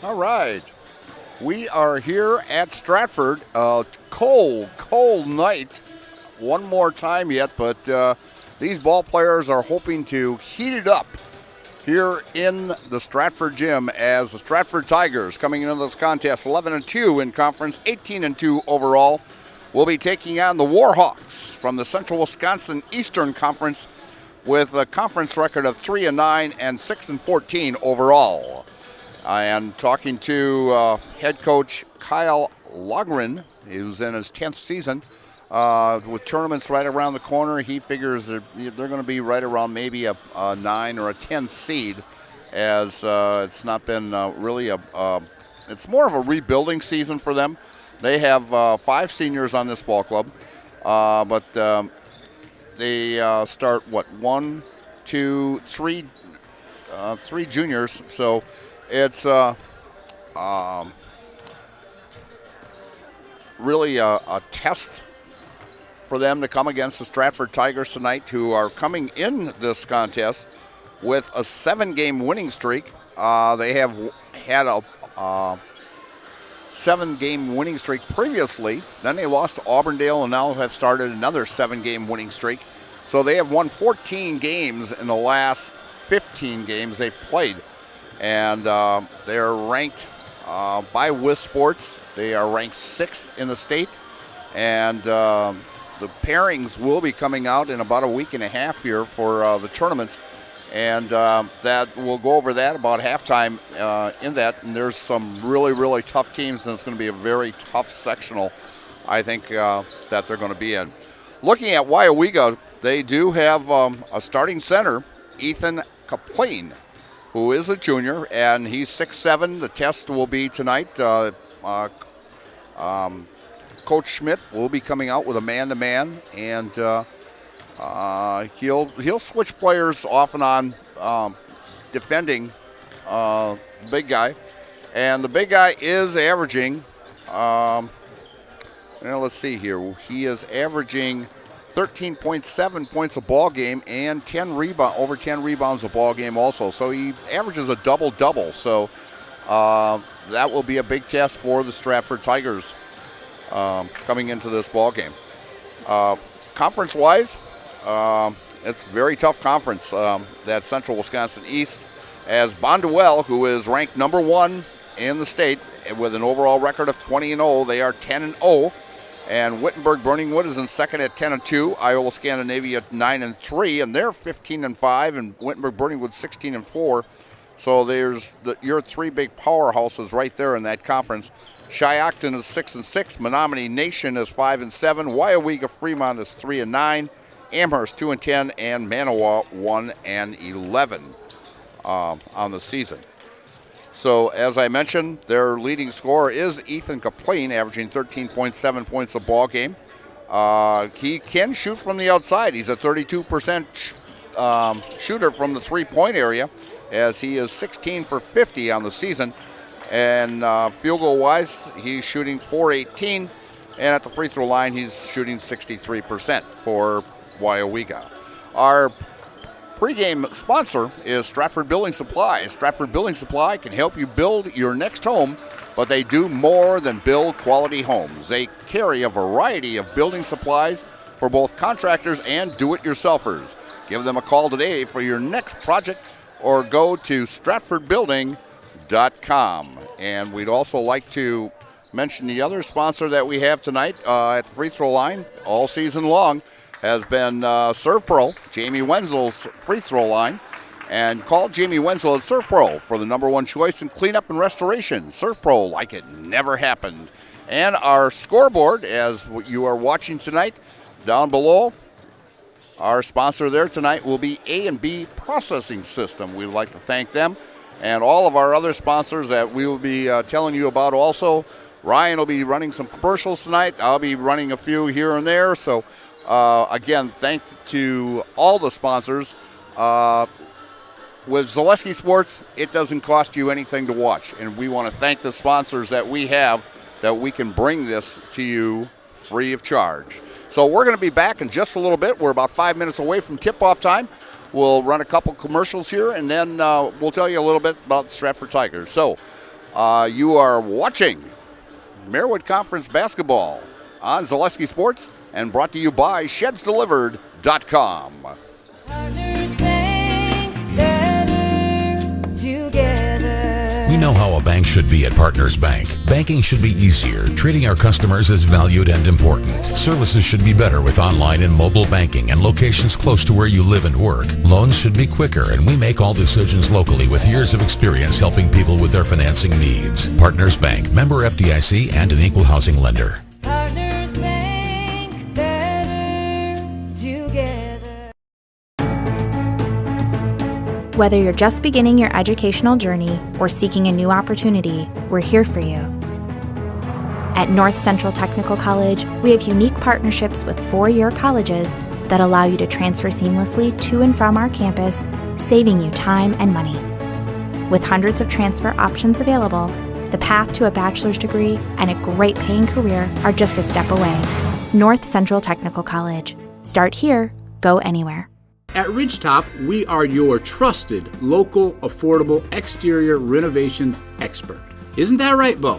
All right. We are here at Stratford. Cold night. One more time yet, but these ball players are hoping to heat it up here in the Stratford gym as the Stratford Tigers, coming into this contest 11-2 in conference, 18-2 overall, will be taking on the Warhawks from the Central Wisconsin Eastern Conference with a conference record of 3-9 and 6-14 overall. And talking to head coach Kyle Logren, who's in his 10th season, with tournaments right around the corner, he figures they're going to be right around maybe a 9 or a 10 seed, as it's not been really it's more of a rebuilding season for them. They have 5 seniors on this ball club, but they start, 1, 2, 3, 3 juniors, so it's really a test for them to come against the Stratford Tigers tonight, who are coming in this contest with a 7-game winning streak. They have had a 7-game winning streak previously. Then they lost to Auburndale and now have started another 7-game winning streak. So they have won 14 games in the last 15 games they've played. And they're ranked by WIS Sports. They are ranked 6th in the state. And the pairings will be coming out in about a week and a half here for the tournaments. And that we'll go over that about halftime in that. And there's some really, really tough teams, and it's going to be a very tough sectional, I think, that they're going to be in. Looking at Weyauwega, they do have a starting center, Ethan Kaplan, who is a junior, and he's 6'7". The test will be tonight. Coach Schmidt will be coming out with a man-to-man, and he'll switch players off and on, defending big guy. And the big guy is averaging, let's see here. He is averaging 13.7 points a ball game and over 10 rebounds a ball game also. So he averages a double-double. So that will be a big test for the Stratford Tigers coming into this ball game. Conference-wise, it's a very tough conference, that Central Wisconsin East, as Bonduelle, who is ranked number 1 in the state with an overall record of 20-0. They are 10-0. And Wittenberg-Burning Wood is in second at 10-2. Iowa Scandinavia at 9-3, and they're 15-5, and Wittenberg-Burning Wood 16-4. So there's your 3 big powerhouses right there in that conference. Shiocton is 6-6. Menominee Nation is 5-7. Weyauwega-Fremont is 3-9. Amherst 2-10, and Manawa 1-11 on the season. So, as I mentioned, their leading scorer is Ethan Kaplan, averaging 13.7 points a ball game. He can shoot from the outside. He's a 32% shooter from the three-point area, as he is 16 for 50 on the season. And field goal-wise, he's shooting .418, and at the free throw line, he's shooting 63% for Weyauwega. Our pregame sponsor is Stratford Building Supply. Stratford Building Supply can help you build your next home, but they do more than build quality homes. They carry a variety of building supplies for both contractors and do-it-yourselfers. Give them a call today for your next project, or go to stratfordbuilding.com. And we'd also like to mention the other sponsor that we have tonight at the free throw line all season long has been Serve Pro, Jamie Wenzel's free throw line. And call Jamie Wenzel at Serve Pro for the #1 choice in cleanup and restoration. Serve Pro, like it never happened. And our scoreboard, as you are watching tonight, down below, our sponsor there tonight will be A&B Processing System. We'd like to thank them. And all of our other sponsors that we will be telling you about also. Ryan will be running some commercials tonight. I'll be running a few here and there. So, again, thank to all the sponsors. With Zaleski Sports, it doesn't cost you anything to watch. And we want to thank the sponsors that we have that we can bring this to you free of charge. So we're going to be back in just a little bit. We're about 5 minutes away from tip-off time. We'll run a couple commercials here, and then we'll tell you a little bit about the Stratford Tigers. So You are watching Marywood Conference Basketball on Zaleski Sports and brought to you by ShedsDelivered.com. We know how a bank should be at Partners Bank. Banking should be easier. Treating our customers as valued and important. Services should be better with online and mobile banking and locations close to where you live and work. Loans should be quicker, and we make all decisions locally with years of experience helping people with their financing needs. Partners Bank, member FDIC, and an equal housing lender. Partners Bank, better together. Whether you're just beginning your educational journey or seeking a new opportunity, we're here for you. At North Central Technical College, we have unique partnerships with four-year colleges that allow you to transfer seamlessly to and from our campus, saving you time and money. With hundreds of transfer options available, the path to a bachelor's degree and a great paying career are just a step away. North Central Technical College. Start here, go anywhere. At Ridgetop, we are your trusted, local, affordable exterior renovations expert. Isn't that right, Bo?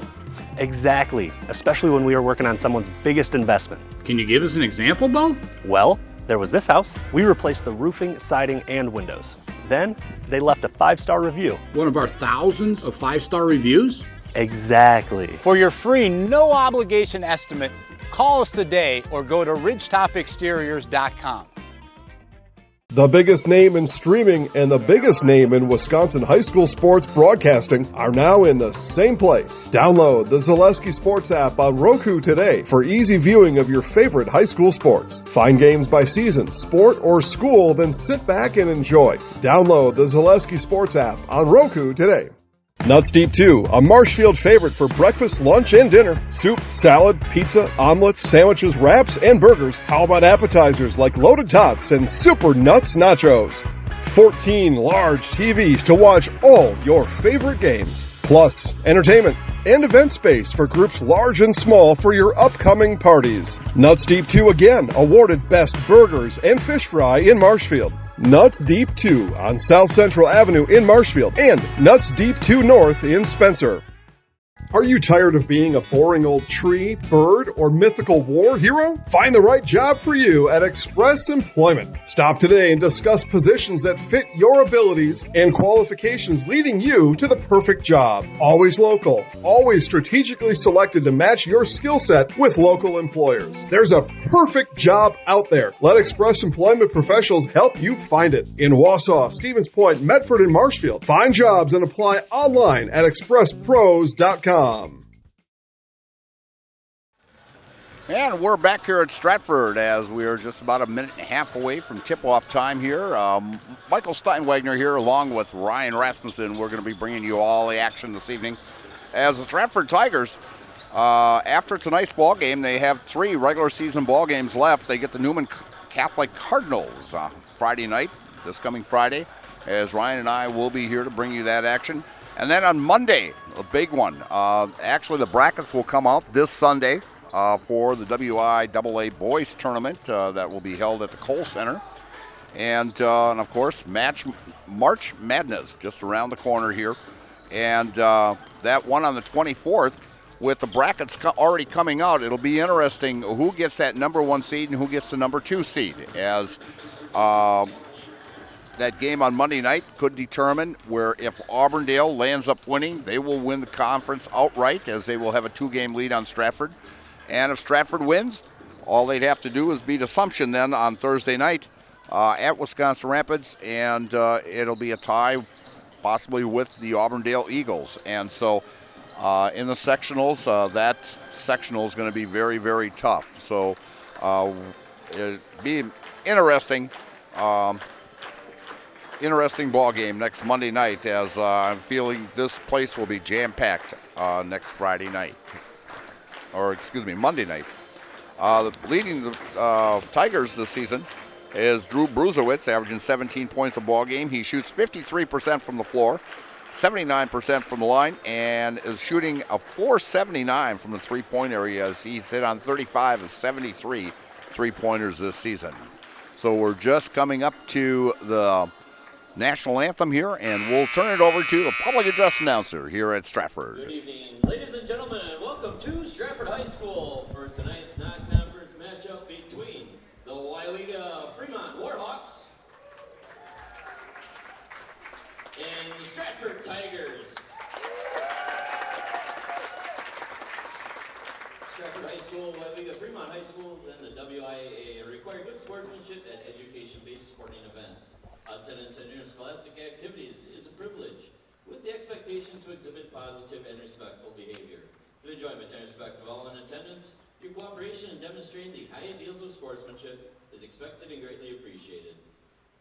Exactly, especially when we are working on someone's biggest investment. Can you give us an example, Bo? Well, there was this house. We replaced the roofing, siding, and windows. Then, they left a 5-star review. One of our thousands of 5-star reviews? Exactly. For your free, no-obligation estimate, call us today or go to ridgetopexteriors.com. The biggest name in streaming and the biggest name in Wisconsin high school sports broadcasting are now in the same place. Download the Zaleski Sports app on Roku today for easy viewing of your favorite high school sports. Find games by season, sport, or school, then sit back and enjoy. Download the Zaleski Sports app on Roku today. Nuts Deep 2, a Marshfield favorite for breakfast, lunch, and dinner. Soup, salad, pizza, omelets, sandwiches, wraps, and burgers. How about appetizers like loaded tots and super nuts nachos? 14 large TVs to watch all your favorite games. Plus, entertainment and event space for groups large and small for your upcoming parties. Nuts Deep 2 again, awarded Best Burgers and Fish Fry in Marshfield. Nuts Deep 2 on South Central Avenue in Marshfield and Nuts Deep 2 North in Spencer. Are you tired of being a boring old tree, bird, or mythical war hero? Find the right job for you at Express Employment. Stop today and discuss positions that fit your abilities and qualifications, leading you to the perfect job. Always local, always strategically selected to match your skill set with local employers. There's a perfect job out there. Let Express Employment professionals help you find it. In Wausau, Stevens Point, Medford, and Marshfield. Find jobs and apply online at expresspros.com. And we're back here at Stratford as we are just about a minute and a half away from tip-off time here. Michael Steinwagner here along with Ryan Rasmussen. We're going to be bringing you all the action this evening. As the Stratford Tigers, after tonight's ball game, they have 3 regular season ball games left. They get the Newman Catholic Cardinals Friday night, this coming Friday, as Ryan and I will be here to bring you that action. And then on Monday, a big one. Actually, the brackets will come out this Sunday for the WIAA Boys Tournament that will be held at the Cole Center. And of course, March Madness just around the corner here. And that one on the 24th, with the brackets already coming out, it'll be interesting who gets that number 1 seed and who gets the number 2 seed, as that game on Monday night could determine where if Auburndale lands up winning, they will win the conference outright, as they will have a 2-game lead on Stratford. And if Stratford wins, all they'd have to do is beat Assumption then on Thursday night at Wisconsin Rapids, and it'll be a tie possibly with the Auburndale Eagles. And so in the sectionals, that sectional is going to be very, very tough. So it'll be interesting. Interesting ball game next Monday night, as I'm feeling this place will be jam-packed next Friday night. Or, excuse me, Monday night. Leading the Tigers this season is Drew Bruzowitz, averaging 17 points a ball game. He shoots 53% from the floor, 79% from the line, and is shooting a .479 from the three-point area, as he's hit on 35 of 73 three-pointers this season. So we're just coming up to the national anthem here, and we'll turn it over to the public address announcer here at Stratford. Good evening, ladies and gentlemen, and welcome to Stratford High School for tonight's non-conference matchup between the Weyauwega-Fremont Warhawks and the Stratford Tigers. Stratford High School, Weyauwega-Fremont High Schools, and the WIAA require good sportsmanship at education-based sporting events. Attendance at interscholastic activities is a privilege, with the expectation to exhibit positive and respectful behavior. For the enjoyment and respect of all in attendance, your cooperation in demonstrating the high ideals of sportsmanship is expected and greatly appreciated.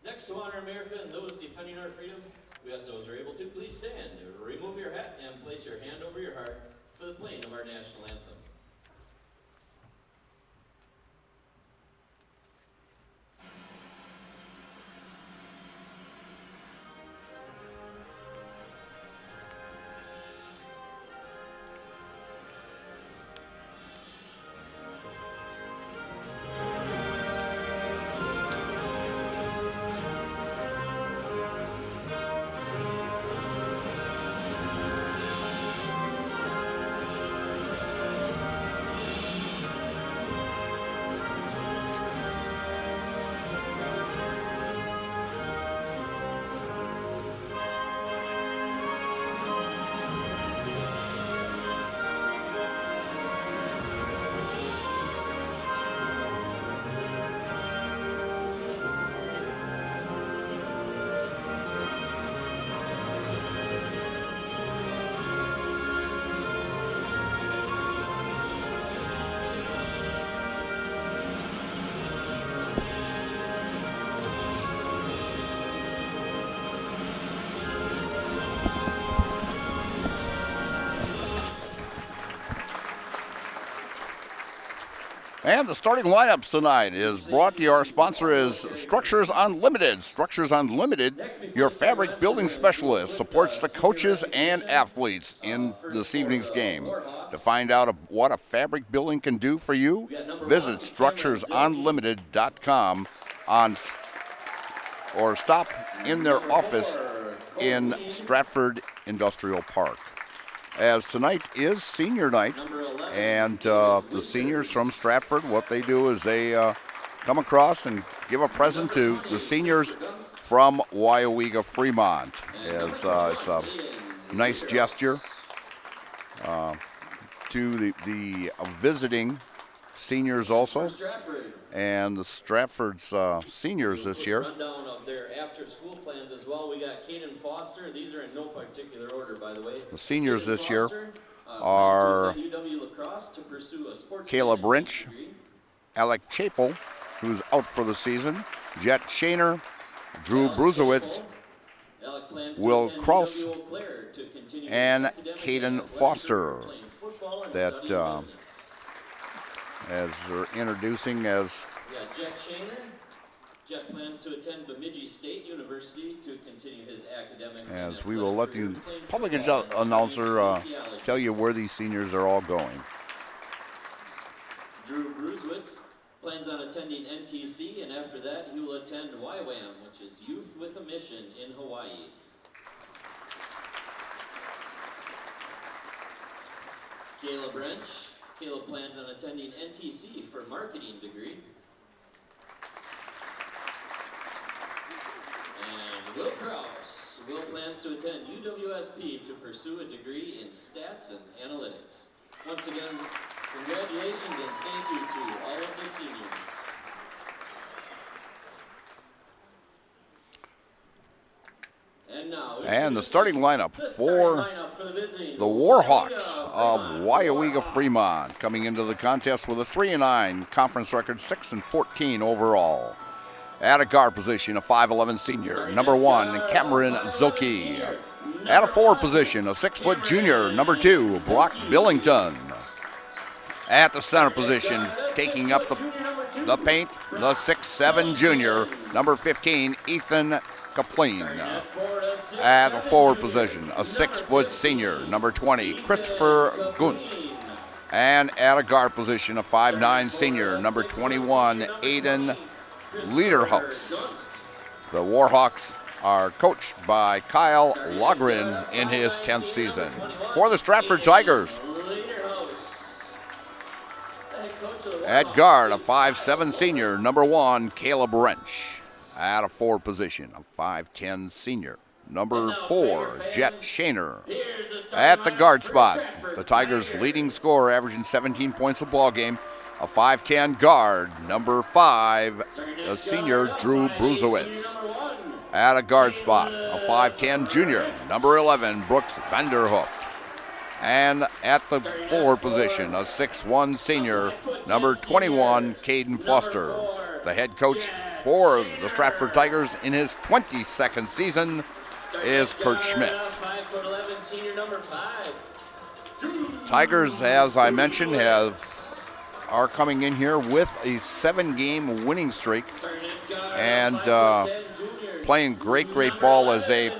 Next, to honor America and those defending our freedom, we ask those who are able to please stand, remove your hat, and place your hand over your heart for the playing of our national anthem. And the starting lineups tonight is brought to you. Our sponsor is Structures Unlimited. Structures Unlimited, your fabric building specialist, supports the coaches and athletes in this evening's game. To find out what a fabric building can do for you, visit structuresunlimited.com or stop in their office in Stratford Industrial Park. As tonight is senior night, and the seniors from Stratford, what they do is they come across and give a present to the seniors from Weyauwega-Fremont. It's a nice gesture to the visiting seniors also, and the Stratford's seniors this year. Rundown of their after-school plans as well. We got Caden Foster. These are in no particular order, by the way. The seniors this year are Caleb Wrench, Alec Chapel, who's out for the season, Jet Shaner, Drew Bruzowitz, Will Kraus, and Caden Foster. That as they're introducing as Jet Shaner. Jet plans to attend Bemidji State University to continue his academic. As we will let the public announcer tell you where these seniors are all going. Drew Bruzowitz plans on attending NTC, and after that he will attend WIAA, which is Youth with a Mission in Hawaii. Caleb Wrench. Caleb plans on attending NTC for marketing degree. And Will Kraus. Will plans to attend UWSP to pursue a degree in stats and analytics. Once again, congratulations and thank you to all of the seniors. And the starting lineup for the Warhawks of Weyauwega-Fremont, coming into the contest with a 3-9 conference record, 6-14 overall. At a guard position, a 5'11 senior, number 1, Cameron Zilke. At a forward position, a 6-foot junior, number 2, Brock Billington. At the center position, taking up the paint, the 6'7 junior, number 15, Ethan Kapleen. At the forward position, a 6-foot senior, number 20, Christopher Guntz. And at a guard position, a 5'9 senior, number 21, Aiden Lederhaus. The Warhawks are coached by Kyle Logren in his 10th season. For the Stratford Tigers, at guard, a 5'7" senior, number 1, Caleb Wrench. At a forward position, a 5'10" senior, number 4, Jet Shaner. At the guard spot, the Tigers' leading scorer, averaging 17 points a ball game, a 5'10" guard, number 5, the senior, Drew Bruzowitz. At a guard spot, a 5'10" junior, number 11, Brooks Vanderhook. And at the forward position, a 6'1" senior, number 21, Caden Foster. The head coach for the Stratford Tigers in his 22nd season is Kurt Schmidt. Tigers, as I mentioned, are coming in here with a 7-game winning streak and playing great ball as they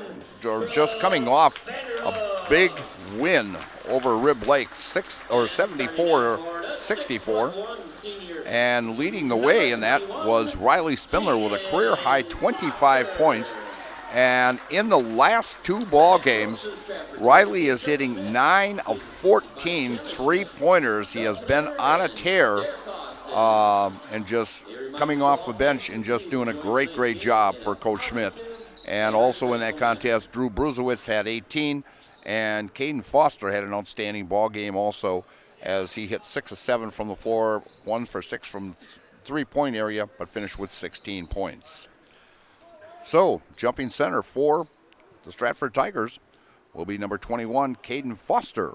are just coming off a big win over Rib Lake, 74-64. And leading the way in that was Riley Spindler with a career-high 25 points. And in the last 2 ball games, Riley is hitting 9 of 14 3-pointers. He has been on a tear and just coming off the bench and just doing a great job for Coach Schmidt. And also in that contest, Drew Bruzowitz had 18, and Caden Foster had an outstanding ball game also, as he hit 6 of 7 from the floor, 1 for 6 from 3-point area, but finished with 16 points. So, jumping center for the Stratford Tigers will be number 21, Caden Foster.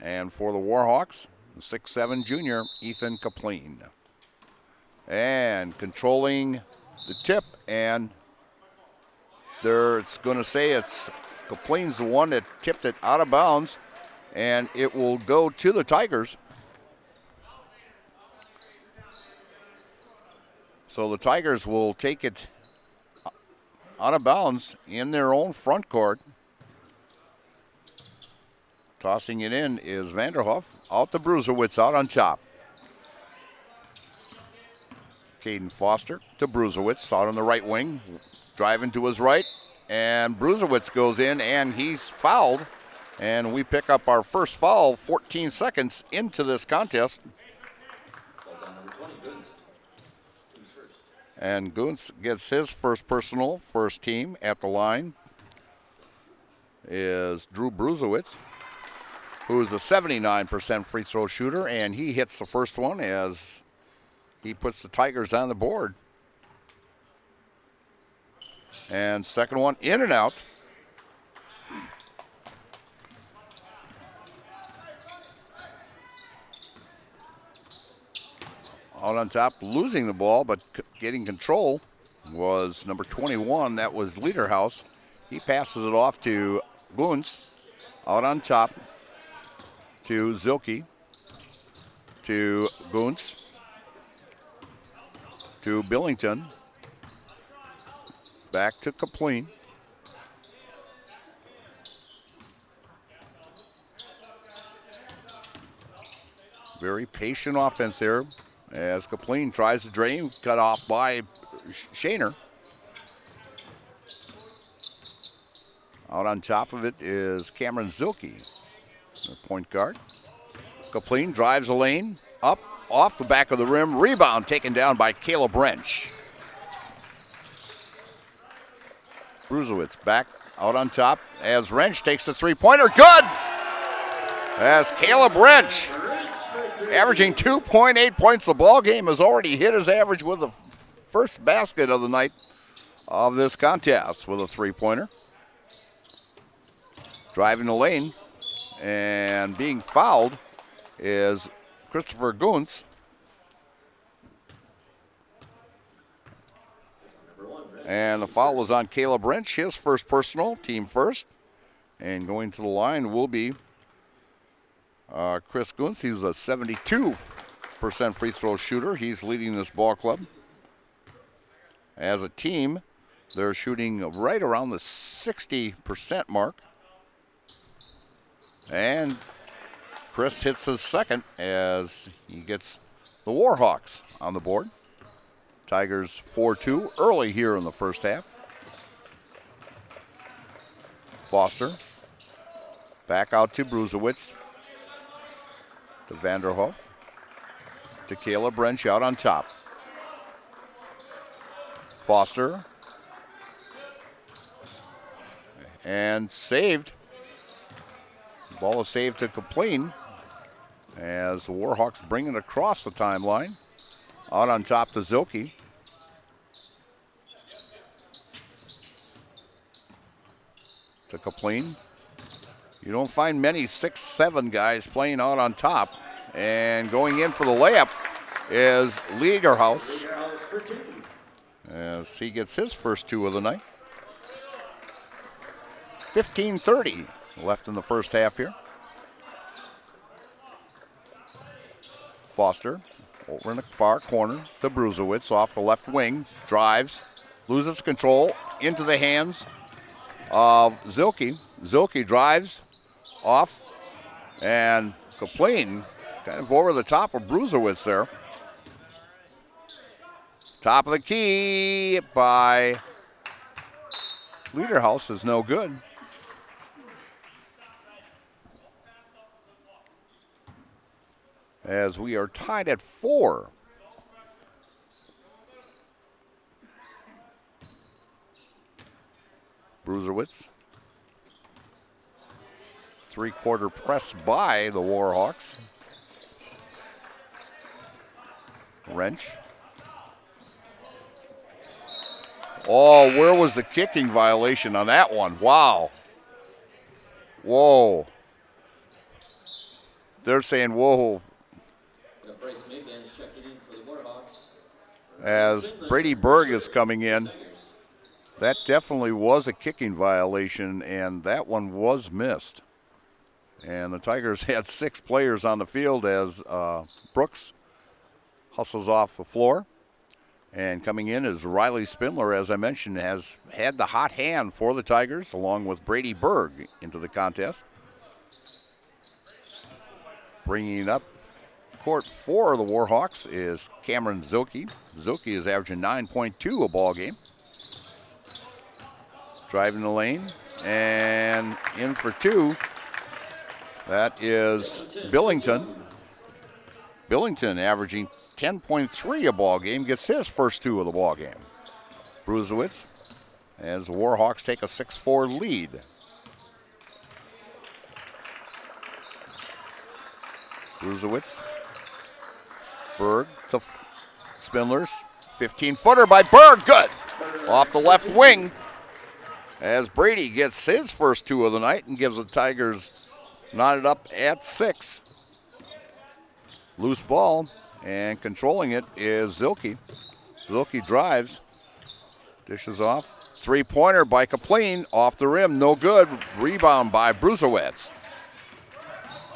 And for the Warhawks, 6'7" junior, Ethan Kapleen. And controlling the tip, and it's going to say it's Kapleen's the one that tipped it out of bounds, and it will go to the Tigers. So the Tigers will take it out of bounds in their own front court. Tossing it in is Vanderhoff. Out to Bruzowitz, out on top. Caden Foster to Bruzowitz, out on the right wing. Driving to his right, and Bruzowitz goes in, and he's fouled. And we pick up our first foul 14 seconds into this contest. And Goons gets his first personal, first team at the line is Drew Bruzowitz, who is a 79% free throw shooter, and he hits the first one as he puts the Tigers on the board. And second one in and out. Out on top, losing the ball, but getting control was number 21. That was Lederhaus. He passes it off to Goons. Out on top to Zilke. To Goons. To Billington. Back to Kapleen. Very patient offense there as Kapleen tries to drain, cut off by Shaner. Out on top of it is Cameron Zilke, the point guard. Kapleen drives the lane, up, off the back of the rim, rebound taken down by Caleb Wrench. Bruzowitz back out on top as Wrench takes the 3-pointer. Good! As Caleb Wrench, averaging 2.8 points the ball game, has already hit his average with the first basket of the night of this contest with a 3-pointer. Driving the lane and being fouled is Christopher Goons. And the foul is on Caleb Wrench, his first personal, team first. And going to the line will be Chris Goons. He's a 72% free throw shooter. He's leading this ball club. As a team, they're shooting right around the 60% mark. And Chris hits his second as he gets the Warhawks on the board. Tigers 4-2 early here in the first half. Foster. Back out to Bruzewitz. To Vanderhoof. To Caleb Wrench out on top. Foster. And saved. Ball is saved to Kapleen as the Warhawks bring it across the timeline. Out on top to Zilke. To Kapleen. You don't find many 6'7" guys playing out on top. And going in for the layup is Leaderhouse as he gets his first 2 of the night. 15:30 left in the first half here. Foster over in the far corner to Bruzewitz off the left wing. Drives, loses control into the hands of Zilke. Zilke drives off, and Kapleen kind of over the top of Bruzewitz there. Top of the key by Leaderhouse is no good. As we are tied at 4. Bruzewitz. 3-quarter press by the Warhawks. Wrench. Oh, where was the kicking violation on that one? Wow. Whoa. They're saying, whoa. As Brady Berg is coming in, that definitely was a kicking violation, and that one was missed. And the Tigers had 6 players on the field as Brooks hustles off the floor. And coming in is Riley Spindler, as I mentioned, has had the hot hand for the Tigers, along with Brady Berg into the contest. Bringing up court for the Warhawks is Cameron Zilke. Zilke is averaging 9.2 a ball game. Driving the lane and in for 2. That is Billington. Billington averaging 10.3 a ball game, gets his first 2 of the ball game. Bruzewitz as the Warhawks take a 6-4 lead. Bruzewitz. Berg to Spindler's 15-footer by Berg, good. Off the left wing as Brady gets his first 2 of the night and gives the Tigers knotted up at 6. Loose ball. And controlling it is Zilke. Zilke drives, dishes off. 3-pointer by Kapleen, off the rim, no good. Rebound by Bruzewitz.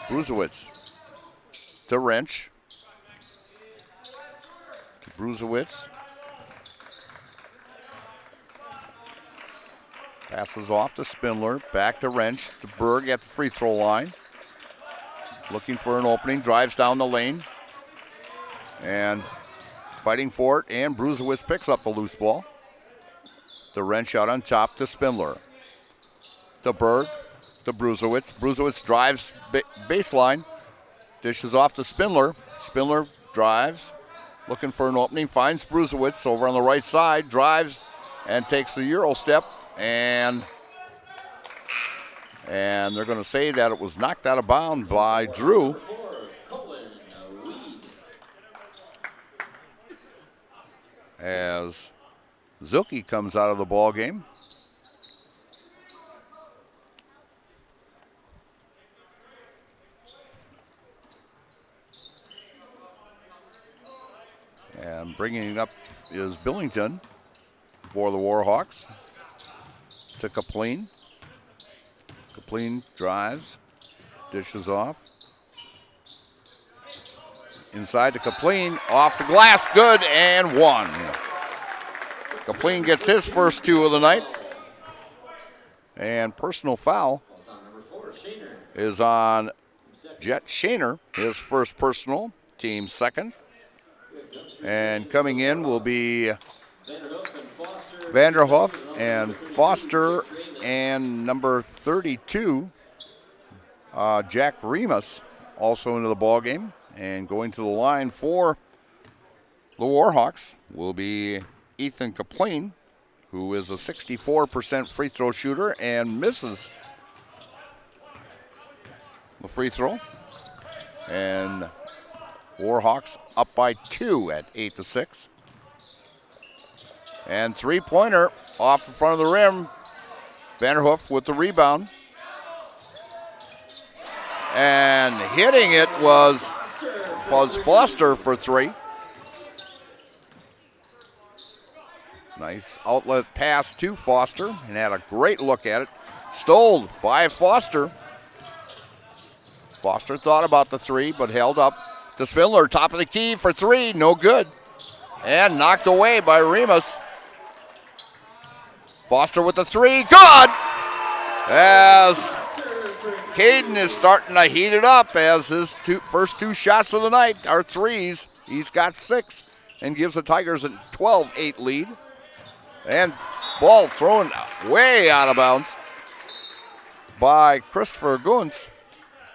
Bruzewitz to Wrench. To Bruzewitz. Passes off to Spindler, back to Wrench, to Berg at the free throw line. Looking for an opening, drives down the lane. And fighting for it, and Bruzewitz picks up the loose ball. The Wrench out on top to Spindler. To Berg, to Bruzewitz. Bruzewitz drives baseline, dishes off to Spindler. Spindler drives, looking for an opening, finds Bruzewitz over on the right side, drives and takes the Euro step, and they're going to say that it was knocked out of bounds by Drew. As Zilke comes out of the ball game. And bringing it up is Billington for the Warhawks to Kapleen. Kapleen drives, dishes off. Inside to Kapleen, off the glass, good, and 1. Kapleen gets his first 2 of the night. And personal foul is on Jet Shaner, his first personal, team second. And coming in will be Vanderhoof and Foster and number 32, Jack Remus, also into the ball game. And going to the line for the Warhawks will be Ethan Kaplan, who is a 64% free throw shooter and misses the free throw. And Warhawks up by 2 at 8-6. And three-pointer off the front of the rim. Vanderhoof with the rebound. And hitting it was Foster for three. Nice outlet pass to Foster and had a great look at it. Stole by Foster. Foster thought about the three but held up to Spindler. Top of the key for three, no good. And knocked away by Remus. Foster with the three, good! As Caden is starting to heat it up as his first two shots of the night are threes. He's got 6 and gives the Tigers a 12-8 lead. And ball thrown way out of bounds by Christopher Guntz.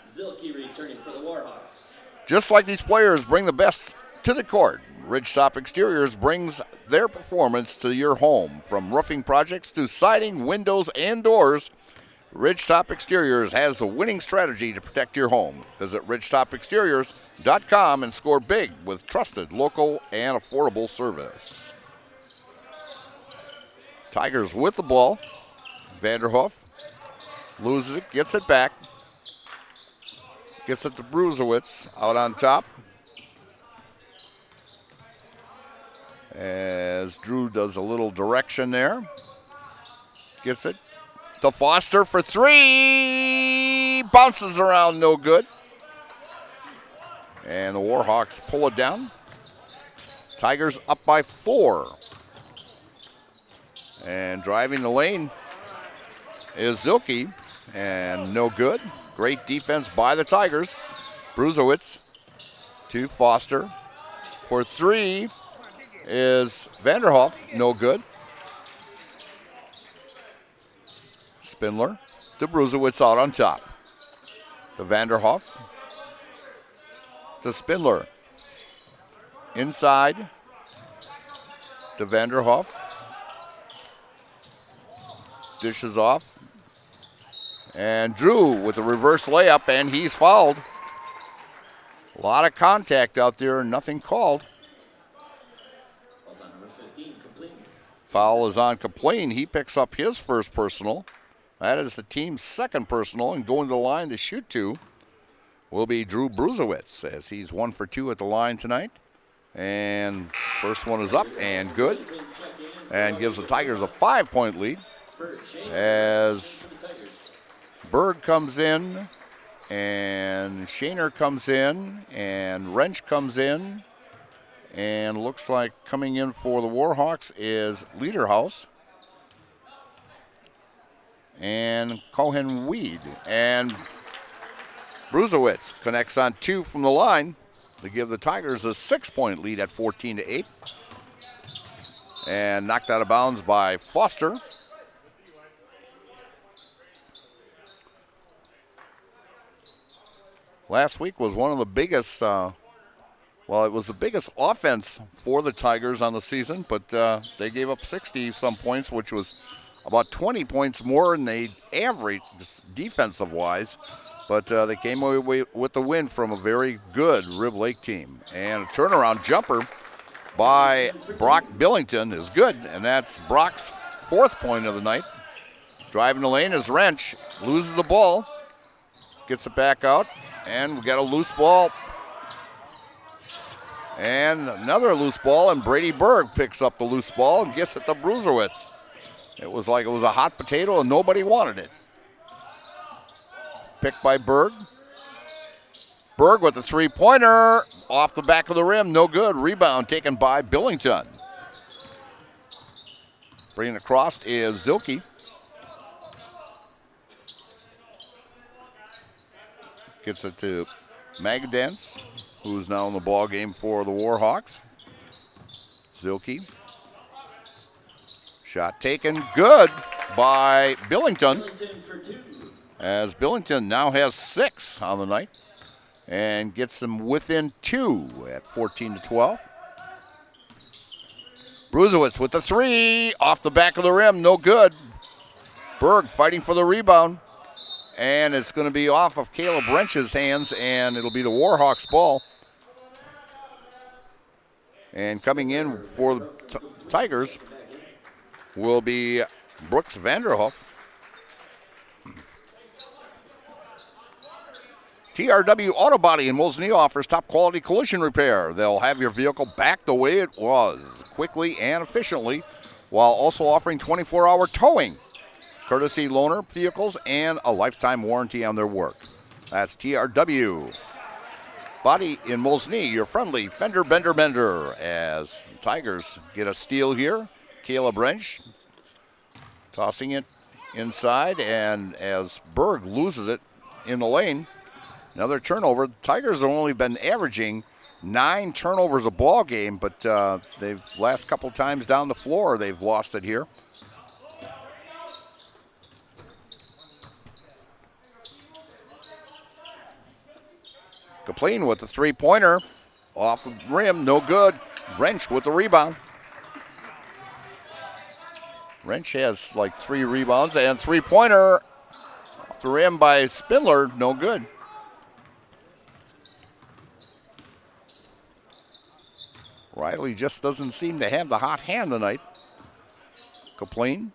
Zilke returning for the Warhawks. Just like these players bring the best to the court, Ridgetop Exteriors brings their performance to your home. From roofing projects to siding, windows, and doors, Ridgetop Exteriors has the winning strategy to protect your home. Visit ridgetopexteriors.com and score big with trusted, local, and affordable service. Tigers with the ball. Vanderhoof loses it, gets it back. Gets it to Bruzewitz out on top. As Drew does a little direction there. Gets it to Foster for three. Bounces around, no good. And the Warhawks pull it down. Tigers up by 4. And driving the lane is Zilke, and no good. Great defense by the Tigers. Bruzewitz to Foster. For three is Vanderhoff, no good. Spindler to Bruzewitz out on top. To Vanderhoff. To Spindler. Inside to Vanderhoff. Dishes off. And Drew with a reverse layup, and he's fouled. A lot of contact out there, nothing called. Foul is on Kaplan. He picks up his first personal. That is the team's second personal, and going to the line to shoot 2 will be Drew Bruzewitz, as he's 1 for 2 at the line tonight. And first one is up and good, and gives the Tigers a 5-point lead. As Berg comes in, and Shaner comes in, and Wrench comes in, and looks like coming in for the Warhawks is Lederhaus and Cohen Weed. And Bruzewitz connects on 2 from the line to give the Tigers a 6-point lead at 14-8. And knocked out of bounds by Foster. Last week was one of the biggest, it was the biggest offense for the Tigers on the season, but they gave up 60-some points, which was about 20 points more than they averaged defensive-wise. But they came away with the win from a very good Rib Lake team. And a turnaround jumper by Brock Billington is good, and that's Brock's 4th point of the night. Driving the lane is Wrench, loses the ball, gets it back out. And we got a loose ball. And another loose ball, and Brady Berg picks up the loose ball and gets it to Bruzewitz. It was like it was a hot potato and nobody wanted it. Picked by Berg. Berg with the 3-pointer. Off the back of the rim, no good. Rebound taken by Billington. Bringing it across is Zilke. Gets it to Magadance, who's now in the ball game for the Warhawks. Zilke. Shot taken, good by Billington, Billington for 2. as Billington now has 6 on the night and gets them within 2 at 14-12. Bruzewitz with the 3 off the back of the rim, no good. Berg fighting for the rebound, and it's going to be off of Caleb Wrench's hands, and it'll be the Warhawks' ball. And coming in for the Tigers will be Brooks Vanderhoff. TRW Auto Body in Moseley offers top quality collision repair. They'll have your vehicle back the way it was, quickly and efficiently, while also offering 24-hour towing, courtesy loaner vehicles, and a lifetime warranty on their work. That's TRW Body in Moseley, your friendly fender bender. As Tigers get a steal here, Caleb Wrench tossing it inside, and as Berg loses it in the lane, another turnover. The Tigers have only been averaging 9 turnovers a ball game, but they've last couple times down the floor they've lost it here. Kapleen with the 3-pointer off the rim, no good. Wrench with the rebound. Wrench has like 3 rebounds, and 3-pointer off the rim by Spindler, no good. Riley just doesn't seem to have the hot hand tonight. Kapleen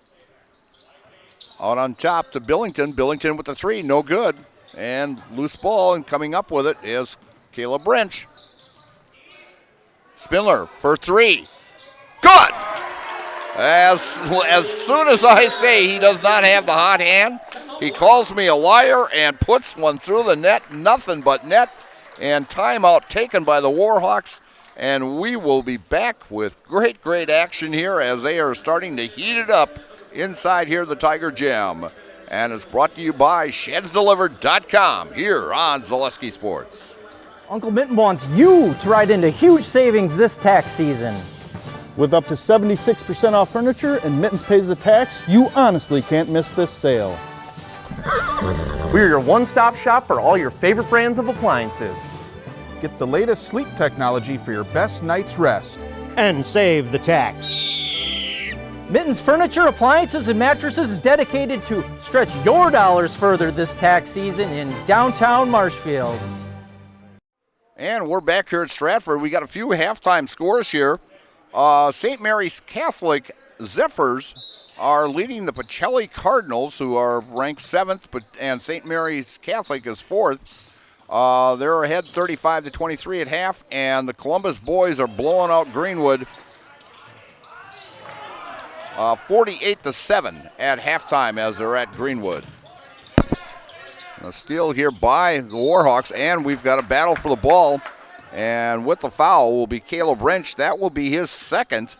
out on top to Billington. Billington with the 3, no good. And loose ball, and coming up with it is Caleb Wrench. Spindler for 3. Good! As soon as I say he does not have the hot hand, he calls me a liar and puts one through the net. Nothing but net, and timeout taken by the Warhawks. And we will be back with great action here as they are starting to heat it up inside here, the Tiger Gym. And it's brought to you by ShedsDelivered.com here on Zaleski Sports. Uncle Minton wants you to ride into huge savings this tax season. With up to 76% off furniture and Mittens pays the tax, you honestly can't miss this sale. We're your one-stop shop for all your favorite brands of appliances. Get the latest sleep technology for your best night's rest. And save the tax. Mittens Furniture, Appliances, and Mattresses is dedicated to stretch your dollars further this tax season in downtown Marshfield. And we're back here at Stratford. We got a few halftime scores here. St. Mary's Catholic Zephyrs are leading the Pacelli Cardinals, who are ranked 7th, and St. Mary's Catholic is 4th. They're ahead 35-23 at half, and the Columbus boys are blowing out Greenwood 48-7 at halftime as they're at Greenwood. A steal here by the Warhawks, and we've got a battle for the ball. And with the foul will be Caleb Wrench. That will be his 2nd,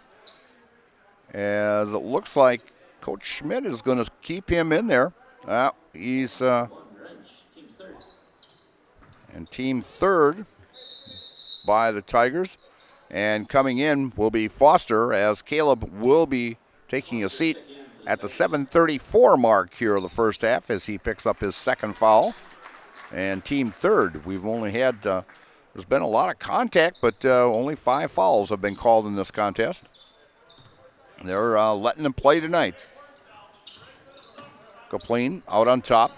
as it looks like Coach Schmidt is going to keep him in there. He's and team 3rd by the Tigers. And coming in will be Foster, as Caleb will be taking a seat at the 7:34 mark here of the first half as he picks up his 2nd foul. And team 3rd, we've only had, there's been a lot of contact, but only 5 fouls have been called in this contest. They're letting them play tonight. Kapleen out on top.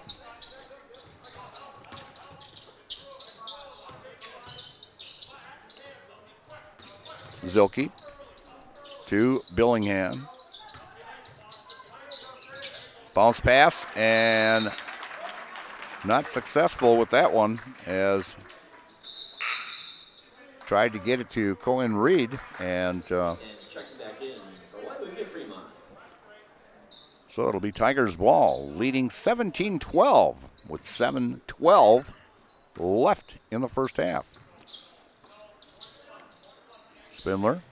Zilke to Billingham. Bounce pass, and not successful with that one, as tried to get it to Cohen Reed, and so it'll be Tigers ball, leading 17-12 with 7:12 left in the first half. Spindler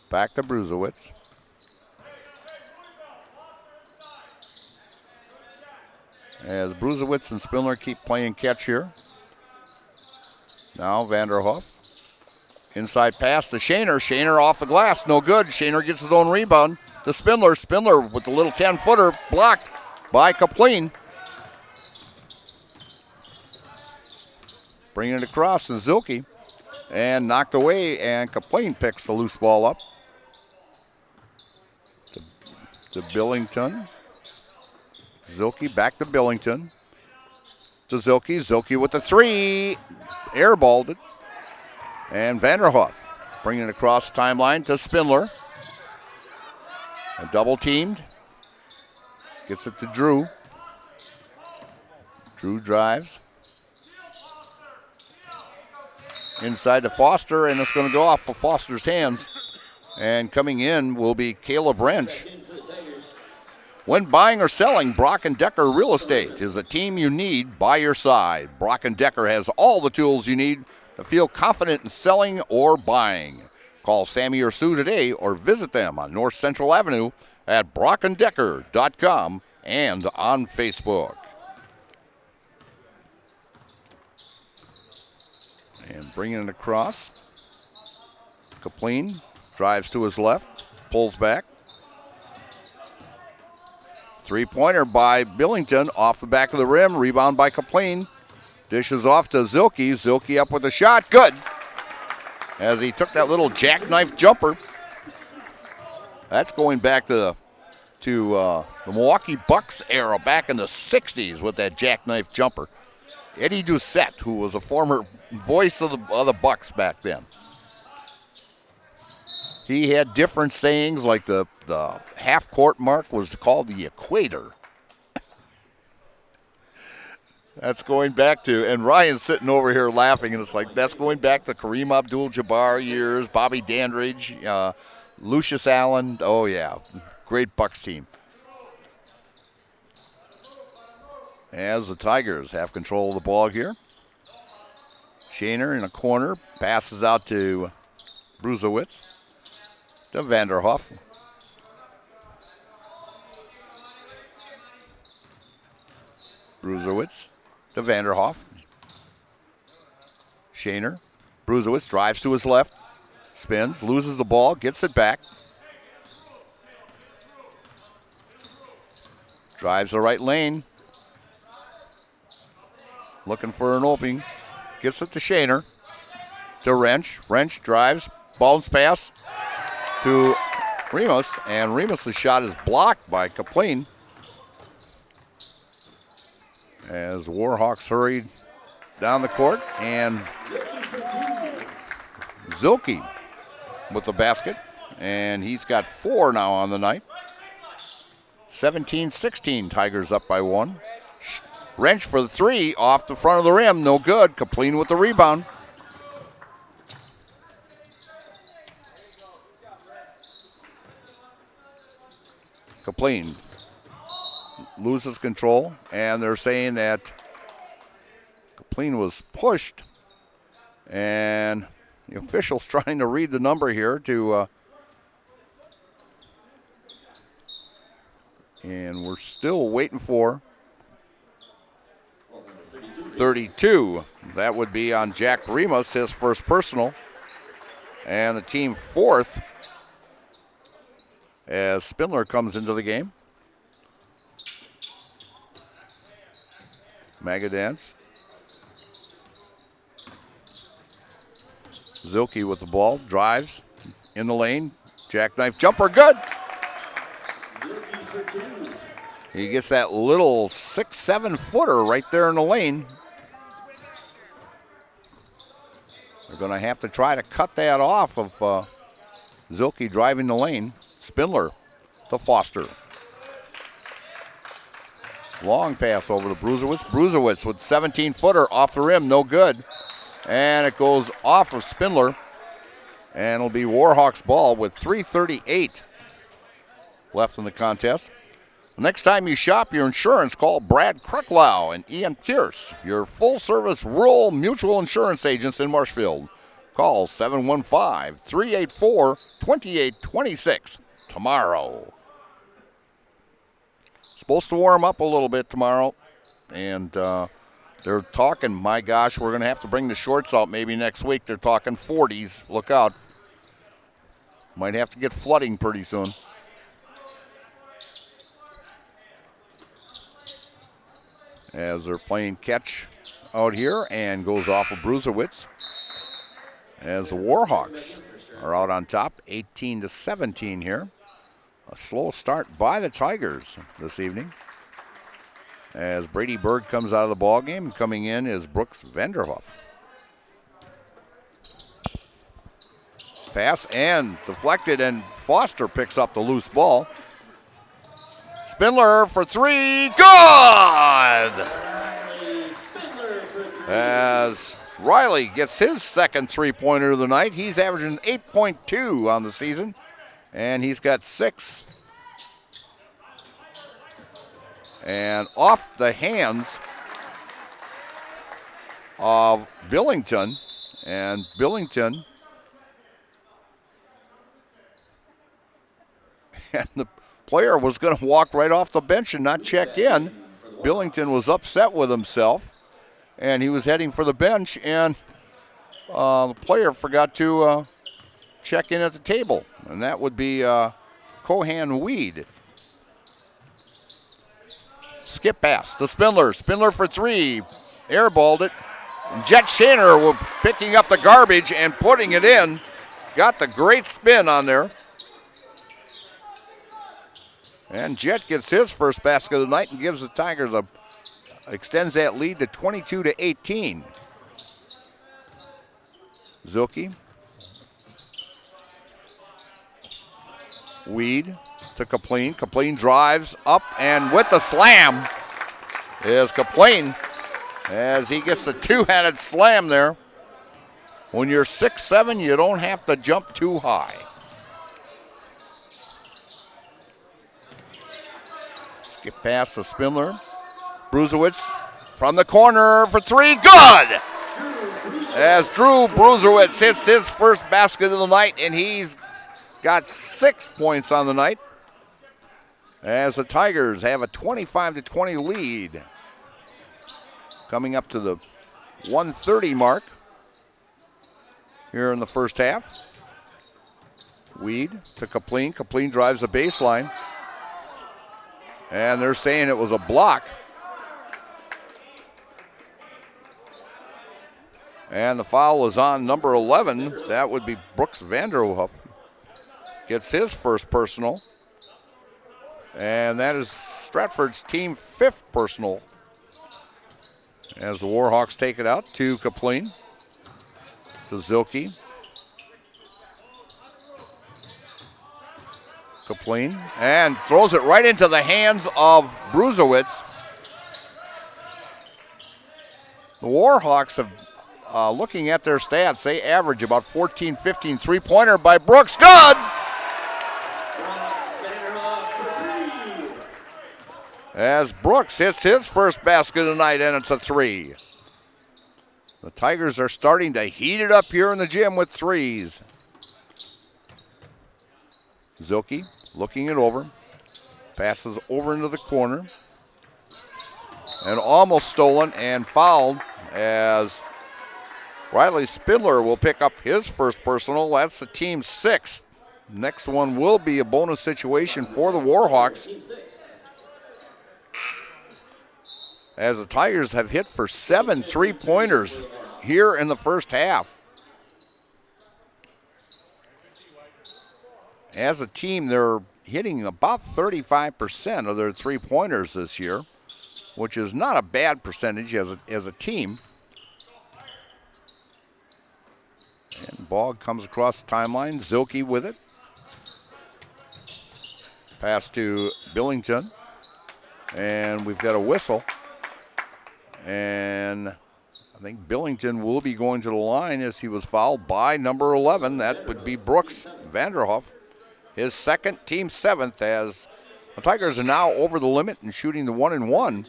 back to Bruzewitz. As Bruzewitz and Spindler keep playing catch here. Now Vanderhoff. Inside pass to Shaner. Shaner off the glass. No good. Shaner gets his own rebound. to Spindler. Spindler with the little 10-footer blocked by Kapleen. Bringing it across to Zilke and knocked away, and Kapleen picks the loose ball up. To Billington. Zilke back to Billington. To Zilke. Zilke with the 3. Airballed it. And Vanderhoff bringing it across the timeline to Spindler. And double teamed. Gets it to Drew. Drew drives. Inside to Foster, and it's going to go off of Foster's hands. And coming in will be Caleb Wrench. When buying or selling, Brock & Decker Real Estate is a team you need by your side. Brock & Decker has all the tools you need to feel confident in selling or buying. Call Sammy or Sue today or visit them on North Central Avenue at brockanddecker.com and on Facebook. And bringing it across. Kapleen drives to his left, pulls back. Three-pointer by Billington off the back of the rim. Rebound by Kapleen. Dishes off to Zilke. Zilke up with a shot. Good. As he took that little jackknife jumper. That's going back to the Milwaukee Bucks era back in the 60s with that jackknife jumper. Eddie Doucette, who was a former voice of the Bucks back then. He had different sayings, like the half-court mark was called the equator. That's going back to, and Ryan's sitting over here laughing, and it's like, that's going back to Kareem Abdul-Jabbar years, Bobby Dandridge, Lucius Allen. Oh, yeah, great Bucks team. As the Tigers have control of the ball here. Shaner in a corner, passes out to Bruzowitz. To Vanderhoff. Bruzowitz to Vanderhoff. Shaner. Bruzowitz drives to his left. Spins, loses the ball, gets it back. Drives the right lane. Looking for an opening. Gets it to Shaner. To Wrench. Wrench drives. Bounce pass to Remus, and Remus' shot is blocked by Kapleen. As the Warhawks hurried down the court, and Zilke with the basket, and he's got 4 now on the night. 17-16, Tigers up by 1. Wrench for the 3 off the front of the rim, no good. Kapleen with the rebound. Kapleen loses control, and they're saying that Kapleen was pushed, and the official's trying to read the number here to, and we're still waiting for 32. That would be on Jack Remus, his first personal, and the team 4th. As Spindler comes into the game. Magadance. Zilke with the ball, drives in the lane. Jackknife jumper, good. He gets that little 6-7 footer right there in the lane. They're going to have to try to cut that off of Zilke driving the lane. Spindler to Foster. Long pass over to Bruzowitz. Bruzowitz with 17-footer off the rim, no good. And it goes off of Spindler. And it'll be Warhawks ball with 3:38 left in the contest. The next time you shop your insurance, call Brad Krucklau and Ian Pierce, your full-service rural mutual insurance agents in Marshfield. Call 715-384-2826 tomorrow. Supposed to warm up a little bit tomorrow, and they're talking, my gosh, we're going to have to bring the shorts out maybe next week. They're talking 40s. Look out. Might have to get flooding pretty soon. as they're playing catch out here, and goes off of Bruzewitz as the Warhawks are out on top, 18-17 here. A slow start by the Tigers this evening as Brady Bird comes out of the ball game, and coming in is Brooks Vanderhoff. Pass and deflected, and Foster picks up the loose ball. Spindler for three, good! As Riley gets his second three-pointer of the night. He's averaging 8.2 on the season, and he's got 6. And off the hands of Billington, and Billington, and the player was going to walk right off the bench and not check in. Billington was upset with himself, and he was heading for the bench, and the player forgot to check in at the table, and that would be Cohan Weed. Skip pass to Spindler. Spindler for three. Airballed it. Jet Shaner was picking up the garbage and putting it in. Got the great spin on there. And Jet gets his first basket of the night and gives the Tigers extends that lead to 22-18. Zilke. Weed to Kapleen. Kapleen drives up, and with the slam is Kapleen as he gets the two-handed slam there. When you're 6'7", you don't have to jump too high. Skip past the Spindler. Bruzewitz from the corner for three, good! As Drew Bruzewitz hits his first basket of the night, and he's got 6 points on the night as the Tigers have a 25-20 lead. Coming up to the 1:30 mark here in the first half. Weed to Kapleen. Kapleen drives the baseline, and they're saying it was a block. And the foul is on number 11. That would be Brooks Vanderhoof. Gets his first personal. And that is Stratford's team 5th personal. As the Warhawks take it out to Kapleen. To Zilke. Kapleen. And throws it right into the hands of Bruzewitz. The Warhawks have, looking at their stats, they average about 14, 15 three-pointer by Brooks. Good! As Brooks hits his first basket of the night, and it's a three. The Tigers are starting to heat it up here in the gym with threes. Zilke looking it over. Passes over into the corner. And almost stolen and fouled as Riley Spindler will pick up his first personal. That's the team's 6th. Next one will be a bonus situation for the Warhawks, as the Tigers have hit for 7 three-pointers here in the first half. As a team, they're hitting about 35% of their three-pointers this year, which is not a bad percentage as a team. And ball comes across the timeline. Zilke with it. Pass to Billington. And we've got a whistle. And I think Billington will be going to the line as he was fouled by number 11. That would be Brooks Vanderhoff. His second, team 7th, as the Tigers are now over the limit and shooting the 1-and-1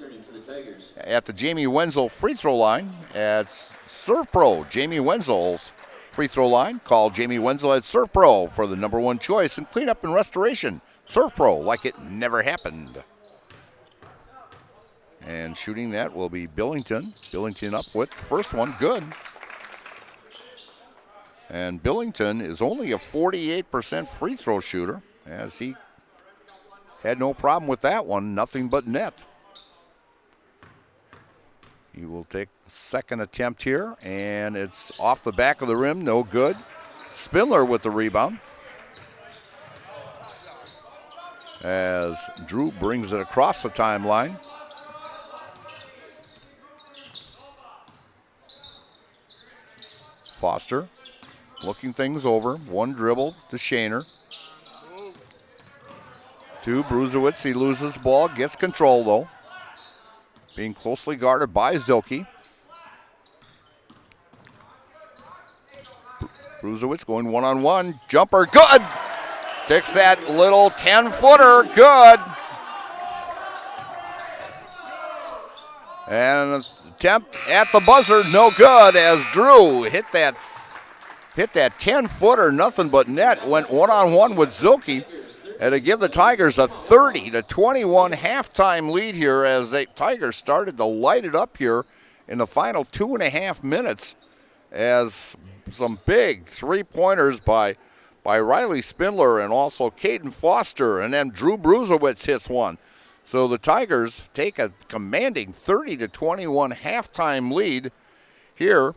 at the Jamie Wenzel free throw line at Serve Pro. Jamie Wenzel's free throw line. Call Jamie Wenzel at Serve Pro for the number 1 choice in cleanup and restoration. Serve Pro, like it never happened. And shooting that will be Billington. Billington up with the first one, good. And Billington is only a 48% free throw shooter, as he had no problem with that one, nothing but net. He will take the second attempt here, and it's off the back of the rim, no good. Spindler with the rebound. As Drew brings it across the timeline. Foster looking things over. One dribble to Shaner. To Bruzewicz. He loses the ball, gets control though. Being closely guarded by Zilke. Bruzewicz going one-on-one. Jumper, good! Takes that little 10-footer, good. And an attempt at the buzzer, no good, as Drew hit that 10-footer, nothing but net. Went one-on-one with Zilke. And to give the Tigers a 30-21 halftime lead here, as the Tigers started to light it up here in the final 2.5 minutes, as some big three-pointers by Riley Spindler and also Caden Foster, and then Drew Bruzewicz hits one. So the Tigers take a commanding 30-21 halftime lead here,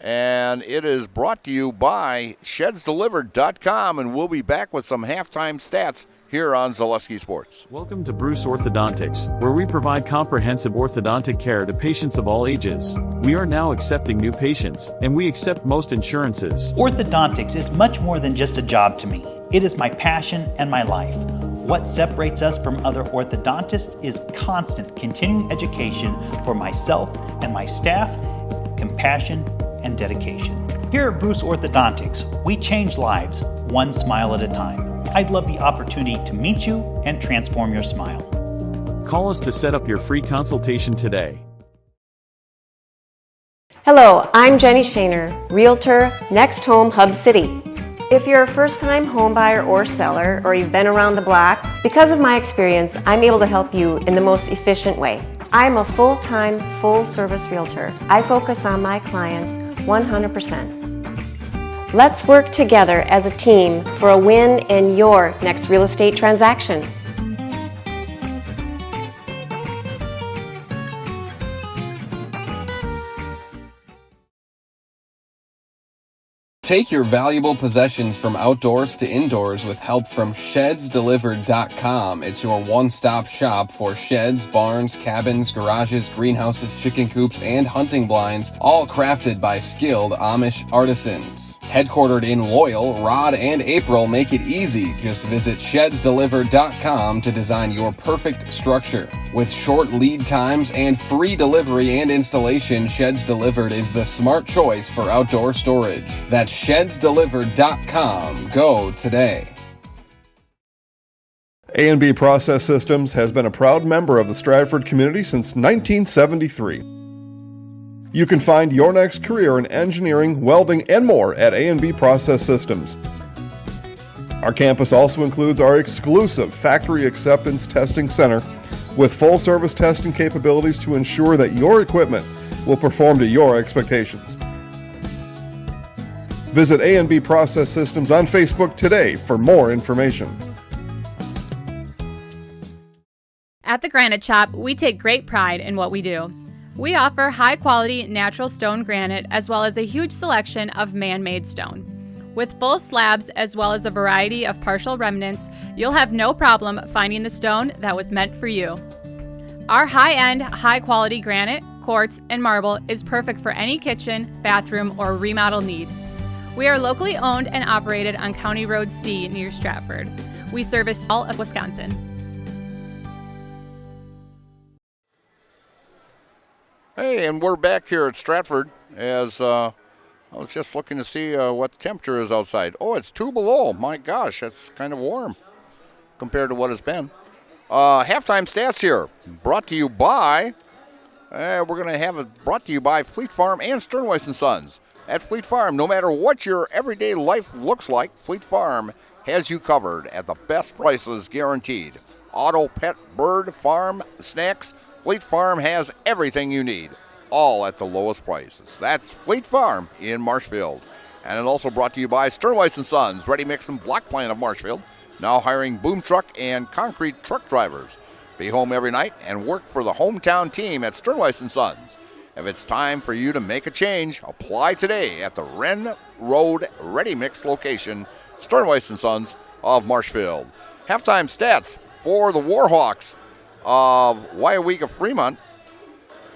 and it is brought to you by ShedsDelivered.com, and we'll be back with some halftime stats here on Zaleski Sports. Welcome to Bruce Orthodontics, where we provide comprehensive orthodontic care to patients of all ages. We are now accepting new patients, and we accept most insurances. Orthodontics is much more than just a job to me. It is my passion and my life. What separates us from other orthodontists is constant continuing education for myself and my staff, compassion, and dedication. Here at Bruce Orthodontics, we change lives one smile at a time. I'd love the opportunity to meet you and transform your smile. Call us to set up your free consultation today. Hello, I'm Jenny Shaner, Realtor, Next Home Hub City. If you're a first-time home buyer or seller, or you've been around the block, because of my experience, I'm able to help you in the most efficient way. I'm a full-time, full-service realtor. I focus on my clients 100%. Let's work together as a team for a win in your next real estate transaction. Take your valuable possessions from outdoors to indoors with help from ShedsDelivered.com. It's your one-stop shop for sheds, barns, cabins, garages, greenhouses, chicken coops, and hunting blinds, all crafted by skilled Amish artisans. Headquartered in Loyal, Rod and April make it easy. Just visit ShedsDelivered.com to design your perfect structure. With short lead times and free delivery and installation, Sheds Delivered is the smart choice for outdoor storage. That's ShedsDelivered.com. Go today. A&B Process Systems has been a proud member of the Stratford community since 1973. You can find your next career in engineering, welding, and more at A&B Process Systems. Our campus also includes our exclusive Factory Acceptance Testing Center with full-service testing capabilities to ensure that your equipment will perform to your expectations. Visit A&B Process Systems on Facebook today for more information. At the Granite Shop, we take great pride in what we do. We offer high-quality natural stone granite as well as a huge selection of man-made stone. With full slabs as well as a variety of partial remnants, you'll have no problem finding the stone that was meant for you. Our high-end, high-quality granite, quartz, and marble is perfect for any kitchen, bathroom, or remodel need. We are locally owned and operated on County Road C near Stratford. We service all of Wisconsin. Hey, and we're back here at Stratford as I was just looking to see what the temperature is outside. Oh, it's 2 below. My gosh, that's kind of warm compared to what it's been. Halftime stats here, brought to you by, we're going to have it brought to you by Fleet Farm and Sternweiss & Sons. At Fleet Farm, no matter what your everyday life looks like, Fleet Farm has you covered at the best prices guaranteed. Auto, pet, bird, farm, snacks, Fleet Farm has everything you need, all at the lowest prices. That's Fleet Farm in Marshfield. And it also brought to you by Sternweiss & Sons, Ready Mix and Block Plant of Marshfield, now hiring boom truck and concrete truck drivers. Be home every night and work for the hometown team at Sternweiss & Sons. If it's time for you to make a change, apply today at the Wren Road Ready Mix location, Sternweiss & Sons of Marshfield. Halftime stats for the Warhawks of Weyauwega-Fremont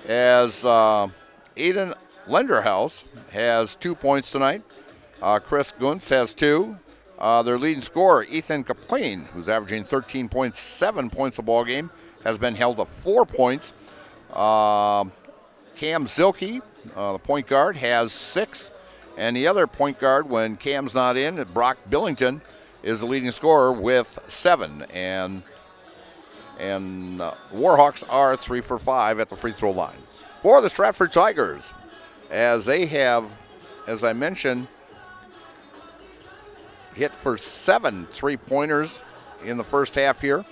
as Aiden Lenderhouse has 2 points tonight. Chris Guntz has 2. Their leading scorer, Ethan Kaplan, who's averaging 13.7 points a ball game, has been held to 4 points. Cam Zilke, the point guard, has 6. And the other point guard, when Cam's not in, Brock Billington, is the leading scorer with 7. And Warhawks are 3 for 5 at the free throw line. For the Stratford Tigers, as they have, as I mentioned, hit for 7 3-pointers in the first half here.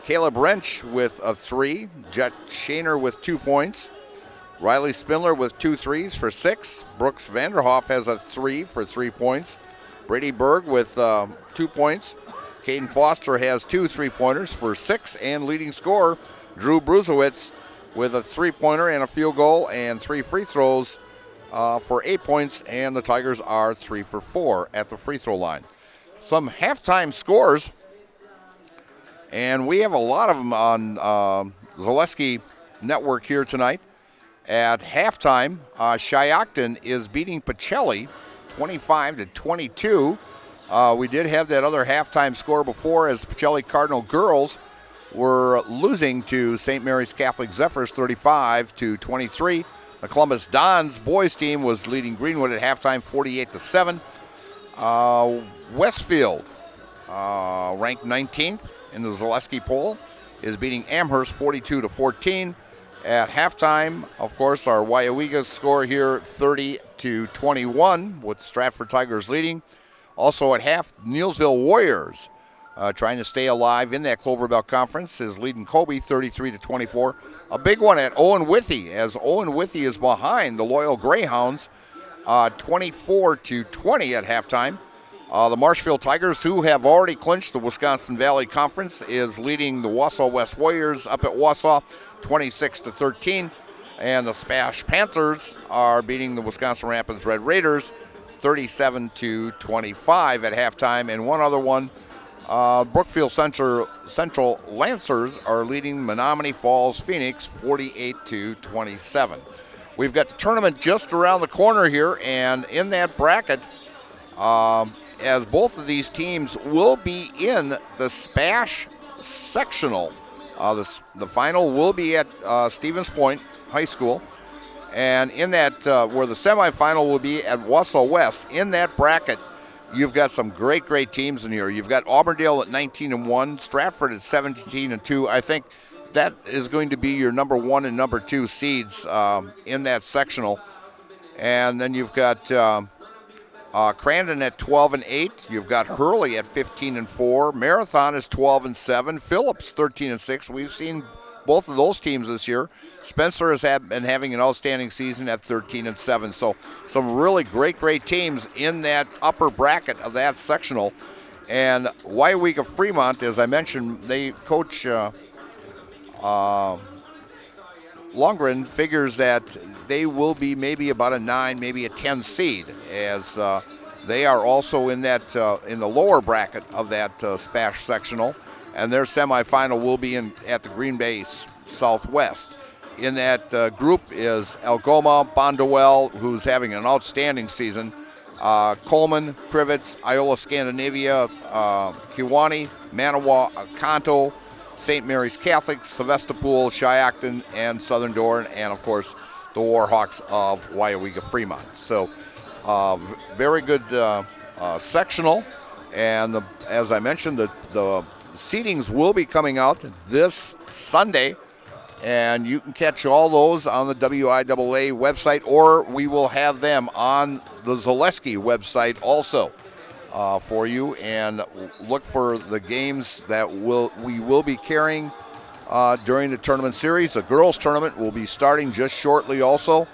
Caleb Wrench with a 3. Jet Shaner with 2 points. Riley Spindler with 2 threes for 6. Brooks Vanderhoff has a 3 for 3 points. Brady Berg with 2 points. Caden Foster has 2 3-pointers for 6. And leading scorer, Drew Bruzowitz, with a 3-pointer and a field goal and 3 free throws for 8 points. And the Tigers are 3 for 4 at the free throw line. Some halftime scores, and we have a lot of them on Zaleski Network here tonight. At halftime, Shiocton is beating Pacelli 25-22. We did have that other halftime score before, as Pacelli Cardinal girls were losing to St. Mary's Catholic Zephyrs 35-23. The Columbus Dons boys team was leading Greenwood at halftime 48-7. Westfield, ranked 19th in the Zaleski poll, is beating Amherst 42-14. At halftime, of course, our Weyauwega score here 30-21 with Stratford Tigers leading. Also at half, Neilsville Warriors, trying to stay alive in that Clover Belt Conference, is leading Kobe 33-24. A big one at Owen Withy, as Owen Withy is behind the Loyal Greyhounds 24-20 at halftime. The Marshfield Tigers, who have already clinched the Wisconsin Valley Conference, is leading the Wausau West Warriors up at Wausau 26-13. And the Spash Panthers are beating the Wisconsin Rapids Red Raiders 37-25 at halftime. And one other one, Brookfield Central Lancers are leading Menominee Falls Phoenix 48-27. We've got the tournament just around the corner here, and in that bracket, as both of these teams will be in the Spash sectional. The final will be at Stevens Point High School. And in that, where the semifinal will be at Wausau West, in that bracket, you've got some great teams in here. You've got Auburndale at 19-1, Stratford at 17-2. I think that is going to be your number 1 and number 2 seeds in that sectional. And then you've got Crandon at 12-8. You've got Hurley at 15-4. Marathon is 12-7. Phillips 13-6. We've seen both of those teams this year. Spencer has been having an outstanding season at 13-7. So some really great teams in that upper bracket of that sectional. And Weyauwega-Fremont, as I mentioned, they coach Lundgren figures that they will be maybe about a 9, maybe a 10 seed, as they are also in that in the lower bracket of that Spash sectional, and their semifinal will be at the Green Bay Southwest. In that group is Algoma, Bonduelle, who's having an outstanding season, Coleman, Crivets, Iola Scandinavia, Kewanee, Manawa, Kanto, St. Mary's Catholic, Sevastopol, Shiocton, and Southern Dorn, and of course the Warhawks of Weyauwega-Fremont. So very good sectional, and as I mentioned, the seedings will be coming out this Sunday, and you can catch all those on the WIAA website, or we will have them on the Zaleski website also for you, and look for the games that we will be carrying during the tournament series. The girls tournament will be starting just shortly also.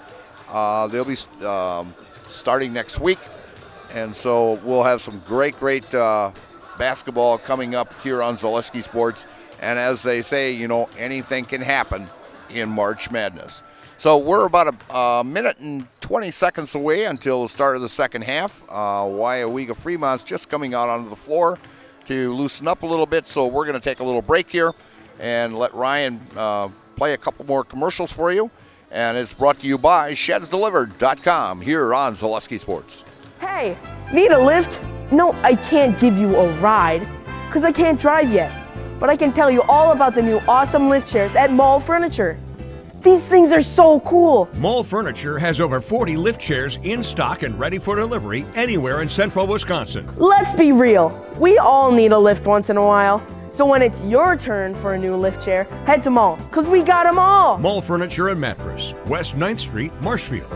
They'll be starting next week, and so we'll have some great basketball coming up here on Zaleski Sports. And as they say, anything can happen in March Madness. So we're about a minute and 20 seconds away until the start of the second half. Weyauwega-Fremont's just coming out onto the floor to loosen up a little bit, so we're going to take a little break here and let Ryan play a couple more commercials for you. And it's brought to you by ShedsDelivered.com here on Zaleski Sports. Hey, need a lift? No, I can't give you a ride because I can't drive yet. But I can tell you all about the new awesome lift chairs at Mall Furniture. These things are so cool. Mall Furniture has over 40 lift chairs in stock and ready for delivery anywhere in central Wisconsin. Let's be real. We all need a lift once in a while. So when it's your turn for a new lift chair, head to Mall, because we got them all. Mall Furniture and Mattress, West 9th Street, Marshfield.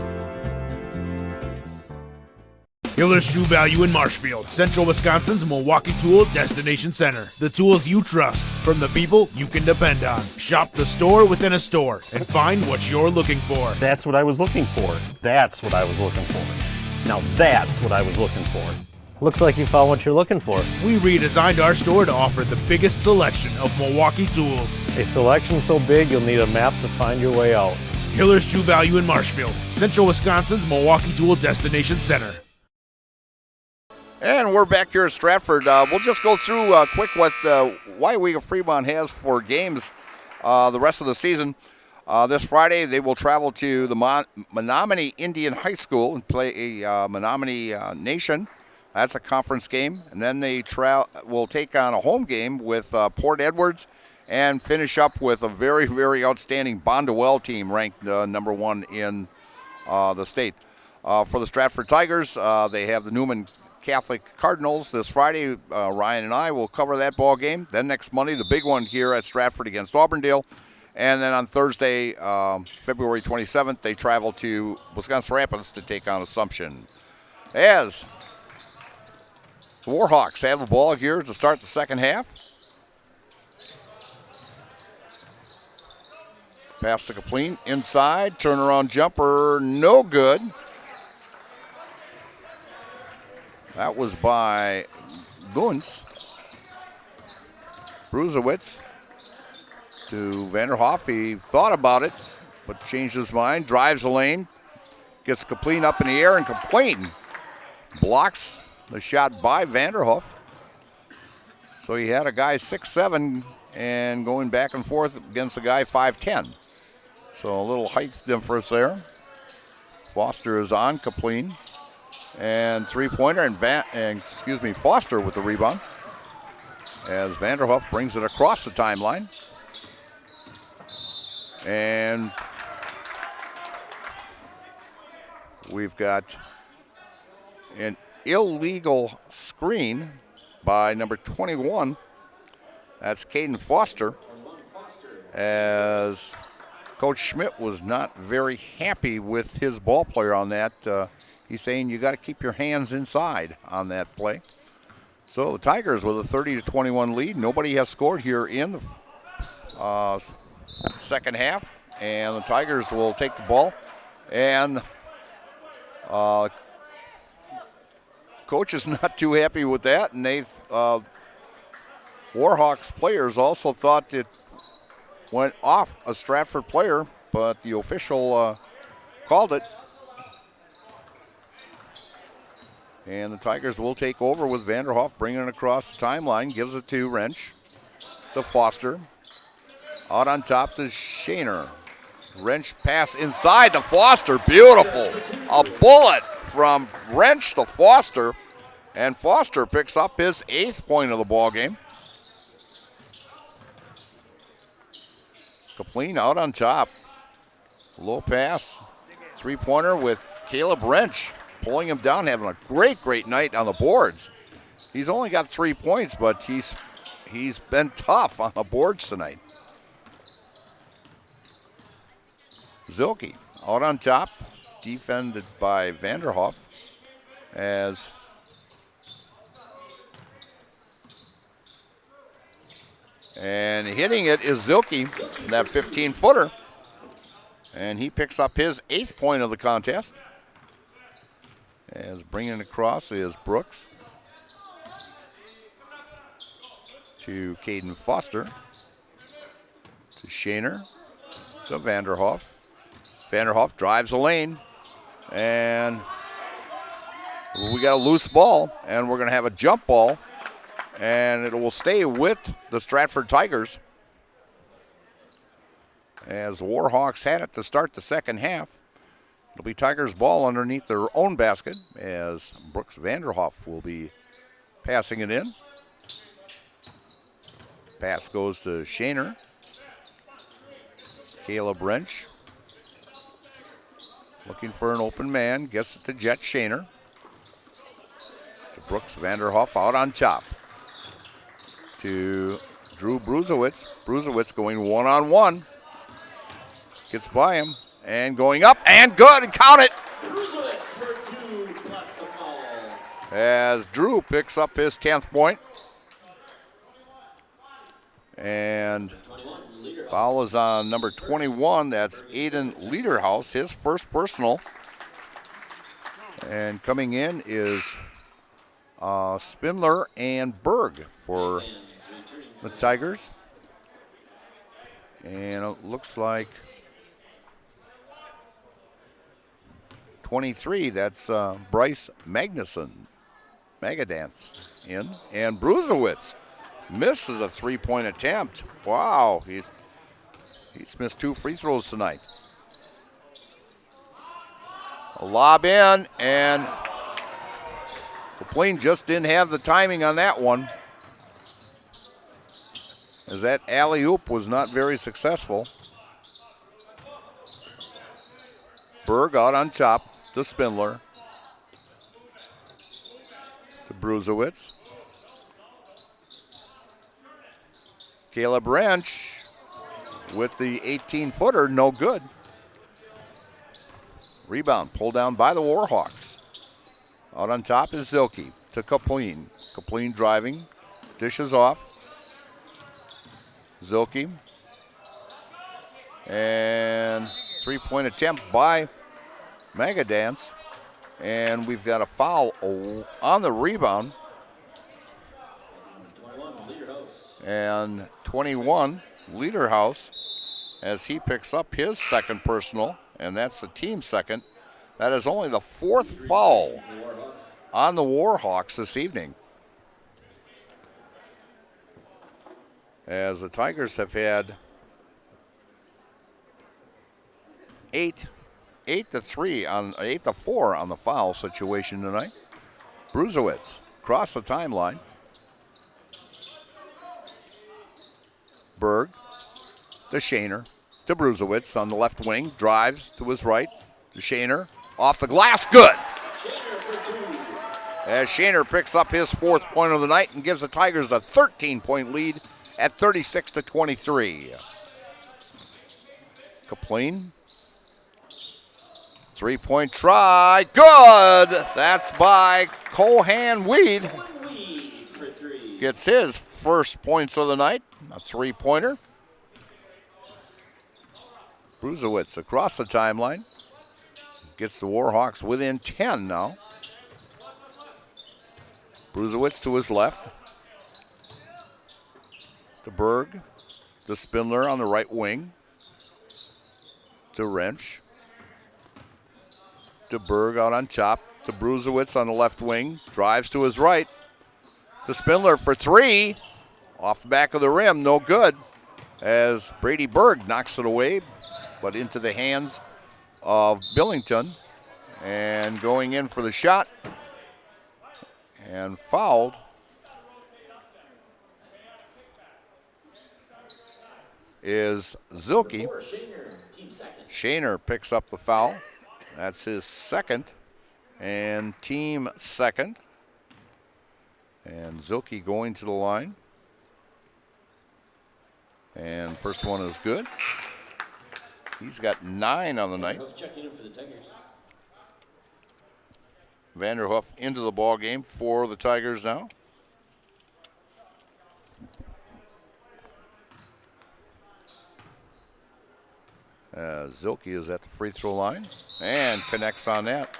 Hiller's True Value in Marshfield, Central Wisconsin's Milwaukee Tool Destination Center. The tools you trust from the people you can depend on. Shop the store within a store and find what you're looking for. That's what I was looking for. That's what I was looking for. Now that's what I was looking for. Looks like you found what you're looking for. We redesigned our store to offer the biggest selection of Milwaukee tools. A selection so big you'll need a map to find your way out. Hiller's True Value in Marshfield, Central Wisconsin's Milwaukee Tool Destination Center. And we're back here at Stratford. We'll just go through quick what Weyauwega-Fremont has for games the rest of the season. This Friday, they will travel to the Menominee Indian High School and play a Menominee Nation. That's a conference game. And then they will take on a home game with Port Edwards and finish up with a very, very outstanding Bondwell team ranked number 1 in the state. For the Stratford Tigers, they have the Newman Catholic Cardinals this Friday. Ryan and I will cover that ball game. Then next Monday, the big one here at Stratford against Auburndale. And then on Thursday, February 27th, they travel to Wisconsin Rapids to take on Assumption. As the Warhawks have the ball here to start the second half. Pass to Kapleen, inside, turnaround jumper, no good. That was by Goons. Bruzewitz to Vanderhoff. He thought about it, but changed his mind. Drives the lane, gets Kapleen up in the air, and Kapleen blocks the shot by Vanderhoff. So he had a guy 6'7" and going back and forth against a guy 5'10". So a little height difference there. Foster is on Kapleen. And three-pointer, and Foster with the rebound. As Vanderhoff brings it across the timeline. And we've got an illegal screen by number 21. That's Caden Foster. As Coach Schmidt was not very happy with his ball player on that. He's saying you got to keep your hands inside on that play. So the Tigers with a 30-21 lead. Nobody has scored here in the second half, and the Tigers will take the ball. And coach is not too happy with that, and Warhawks players also thought it went off a Stratford player, but the official called it. And the Tigers will take over with Vanderhoff bringing it across the timeline. Gives it to Wrench, to Foster. Out on top to Shaner. Wrench pass inside to Foster. Beautiful. A bullet from Wrench to Foster. And Foster picks up his 8th point of the ball game. Kapleen out on top. Low pass. Three-pointer with Caleb Wrench. Pulling him down, having a great night on the boards. He's only got 3 points, but he's been tough on the boards tonight. Zilke out on top, defended by Vanderhoff. And hitting it is Zilke, that 15-footer. And he picks up his 8th point of the contest. As bringing it across is Brooks to Caden Foster, to Shaner, to Vanderhoff. Vanderhoff drives the lane, and we got a loose ball, and we're going to have a jump ball, and it will stay with the Stratford Tigers as the Warhawks had it to start the second half. It'll be Tigers ball underneath their own basket as Brooks Vanderhoff will be passing it in. Pass goes to Shaner. Caleb Wrench looking for an open man, gets it to Jet Shaner. To Brooks Vanderhoff out on top. To Drew Bruzowitz. Bruzowitz going one-on-one. Gets by him and going up and good, and count it. Bruzowitz for 2 plus the foul. As Drew picks up his 10th point. And foul is on number 21. That's Aiden Lederhouse, his first personal. And coming in is Spindler and Berg for the Tigers. And it looks like 23, that's Bryce Magnuson. Magadance in. And Bruzowitz misses a 3-point attempt. Wow, he's missed 2 free throws tonight. A lob in, and Kapleen just didn't have the timing on that one, as that alley-oop was not very successful. Berg out on top to Spindler. To Bruzowitz. Caleb Wrench with the 18-footer, no good. Rebound pulled down by the Warhawks. Out on top is Zilke to Kapleen. Kapleen driving, dishes off. Zilke. And 3-point attempt by Magadance. And we've got a foul on the rebound. And 21, Lederhouse, as he picks up his second personal, and that's the team second. That is only the 4th foul on the Warhawks this evening. As the Tigers have had 8 to 4 on the foul situation tonight. Bruzowitz across the timeline. Berg to Shaner to Bruzowitz on the left wing, drives to his right to Shaner, off the glass, good. As Shaner picks up his 4th point of the night and gives the Tigers a 13-point lead at 36-23. Kapleen, 3-point try, good. That's by Cohan Weed. Gets his first points of the night, a 3-pointer. Bruzowitz across the timeline. Gets the Warhawks within 10 now. Bruzowitz to his left. To Berg. To Spindler on the right wing. To Wrench. To Berg out on top. To Bruzowitz on the left wing. Drives to his right. To Spindler for 3. Off the back of the rim, no good. As Brady Berg knocks it away, but into the hands of Billington. And going in for the shot. And fouled. Is Zilke. Shaner picks up the foul. That's his second. And team second. And Zilke going to the line. And first one is good. He's got 9 on the night. Checking in for the Tigers. Vanderhoof into the ball game for the Tigers now. Zilke is at the free throw line and connects on that.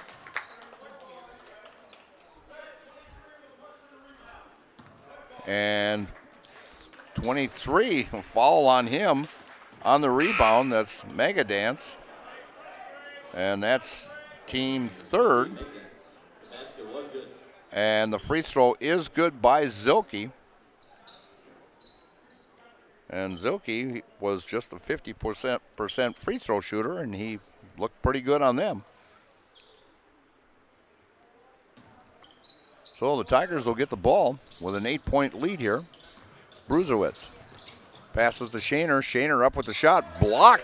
And 23, foul on him on the rebound. That's Magadance. And that's team third. Basket was good. And the free throw is good by Zilke. And Zilke was just a 50% free throw shooter, and he looked pretty good on them. So the Tigers will get the ball with an 8-point lead here. Bruzewitz passes to Shaner. Shaner up with the shot. Blocked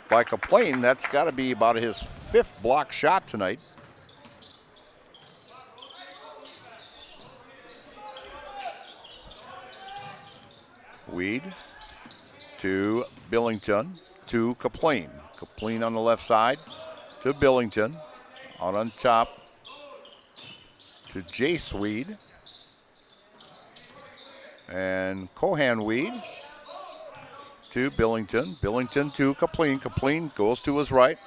by Kaplane. That's got to be about his 5th block shot tonight. Weed to Billington to Kaplane. Kaplane on the left side to Billington. Out on top to Jace Weed. And Cohan Weed to Billington. Billington to Kaplane. Kaplane goes to his right.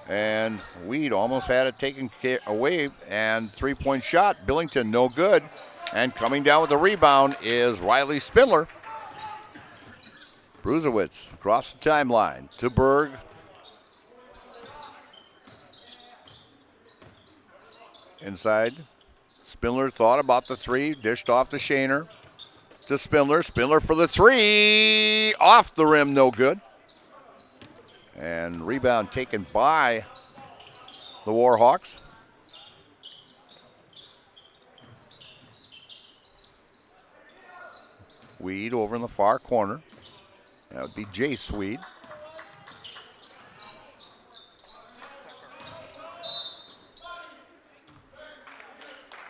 And Weed almost had it taken away. And 3-point shot. Billington no good. And coming down with the rebound is Riley Spindler. Bruzewitz across the timeline to Berg. Inside. Spindler thought about the 3, dished off to Shaner. To Spindler. Spindler for the 3. Off the rim, no good. And rebound taken by the Warhawks. Weed over in the far corner. That would be Jace Weed.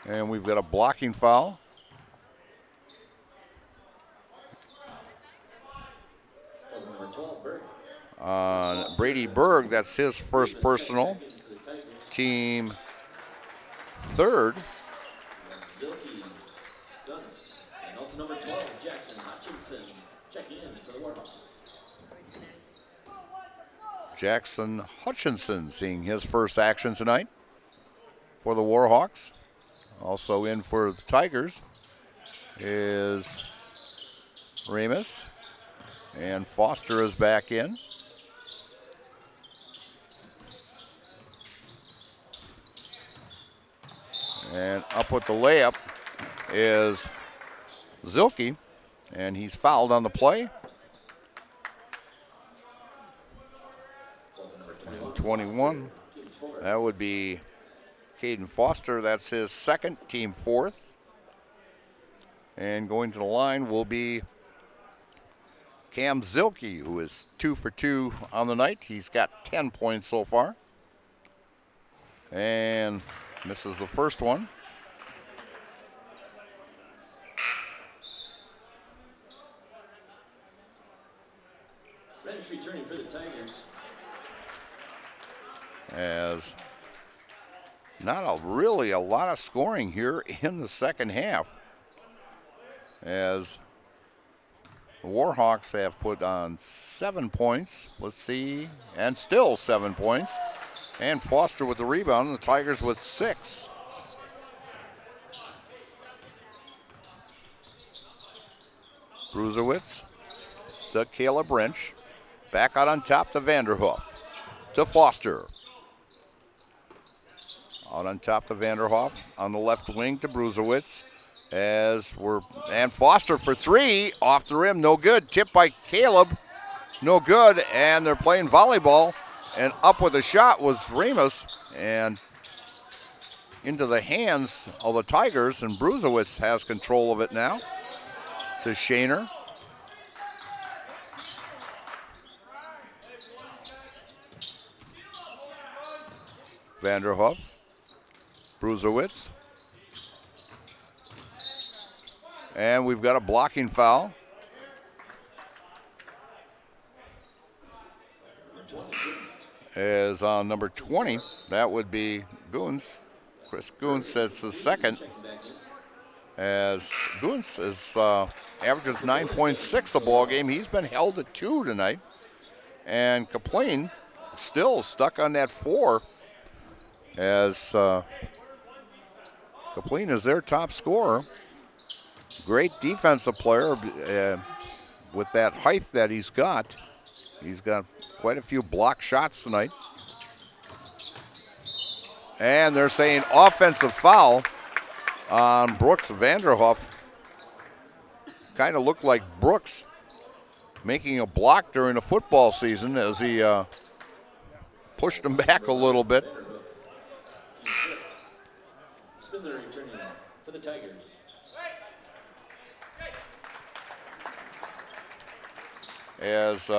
And we've got a blocking foul. Brady Berg, that's his first personal. Team third. And also number 12, Jackson Hutchinson, checking in for the Warhawks. Jackson Hutchinson seeing his first action tonight for the Warhawks. Also in for the Tigers is Remus. And Foster is back in. And up with the layup is Zilke, and he's fouled on the play. And 21, that would be Caden Foster. That's his second, team 4th. And going to the line will be Cam Zilke, who is 2 for 2 on the night. He's got 10 points so far. And misses the first one. Reddish returning for the Tigers. As not really a lot of scoring here in the second half. As the Warhawks have put on 7 points. Let's see. And still 7 points. And Foster with the rebound, and the Tigers with 6. Bruzewitz to Caleb Wrench. Back out on top to Vanderhoof. To Foster. Out on top to Vanderhoof. On the left wing to Bruzewitz. And Foster for 3. Off the rim, no good. Tipped by Caleb. No good. And they're playing volleyball. And up with a shot was Remus, and into the hands of the Tigers, and Bruzewitz has control of it now. To Shaner. Vanderhoof. Bruzewitz. And we've got a blocking foul. Is on number 20. That would be Goons. Chris Goons says the second. As Goons is averages 9.6 a ball game. He's been held at 2 tonight. And Kaplane still stuck on that 4. As Kaplane is their top scorer. Great defensive player with that height that he's got. He's got quite a few block shots tonight. And they're saying offensive foul on Brooks Vanderhoff. Kind of looked like Brooks making a block during the football season as he pushed him back a little bit. Spindler returning for the Tigers. As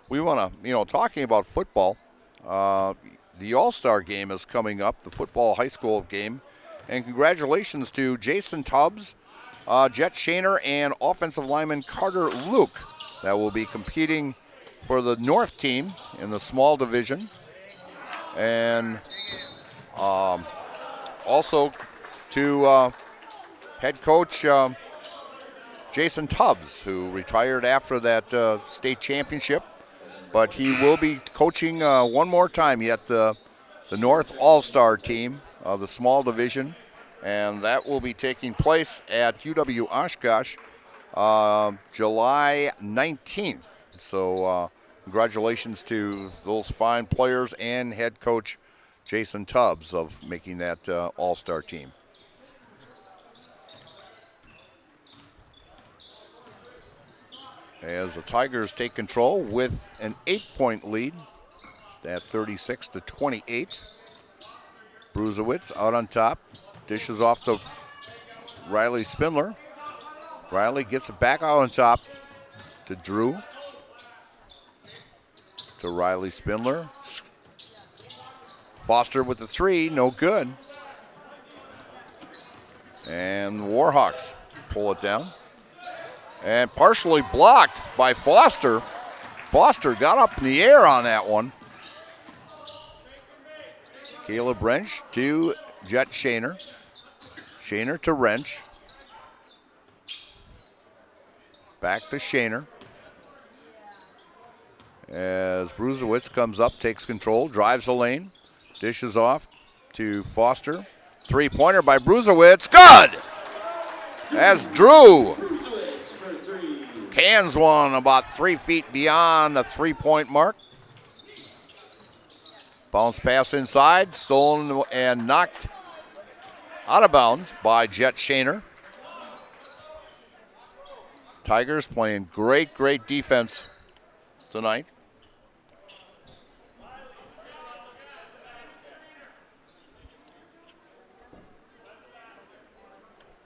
we want to, talking about football, the All-Star game is coming up, the football high school game. And congratulations to Jason Tubbs, Jet Shaner, and offensive lineman Carter Luke that will be competing for the North team in the small division. And also to head coach Jason Tubbs, who retired after that state championship. But he will be coaching one more time yet the North All-Star team of the small division. And that will be taking place at UW Oshkosh July 19th. So congratulations to those fine players and head coach Jason Tubbs of making that All-Star team. As the Tigers take control with an 8-point lead at 36-28. Bruzewicz out on top, dishes off to Riley Spindler. Riley gets it back out on top to Drew. To Riley Spindler. Foster with the 3, no good. And the Warhawks pull it down. And partially blocked by Foster. Foster got up in the air on that one. Caleb Wrench to Jet Shaner. Shaner to Wrench. Back to Shaner. As Bruzewicz comes up, takes control, drives the lane, dishes off to Foster. 3-pointer by Bruzewicz, good! As Drew cans one about 3 feet beyond the 3-point mark. Bounce pass inside, stolen and knocked out of bounds by Jet Shaner. Tigers playing great defense tonight.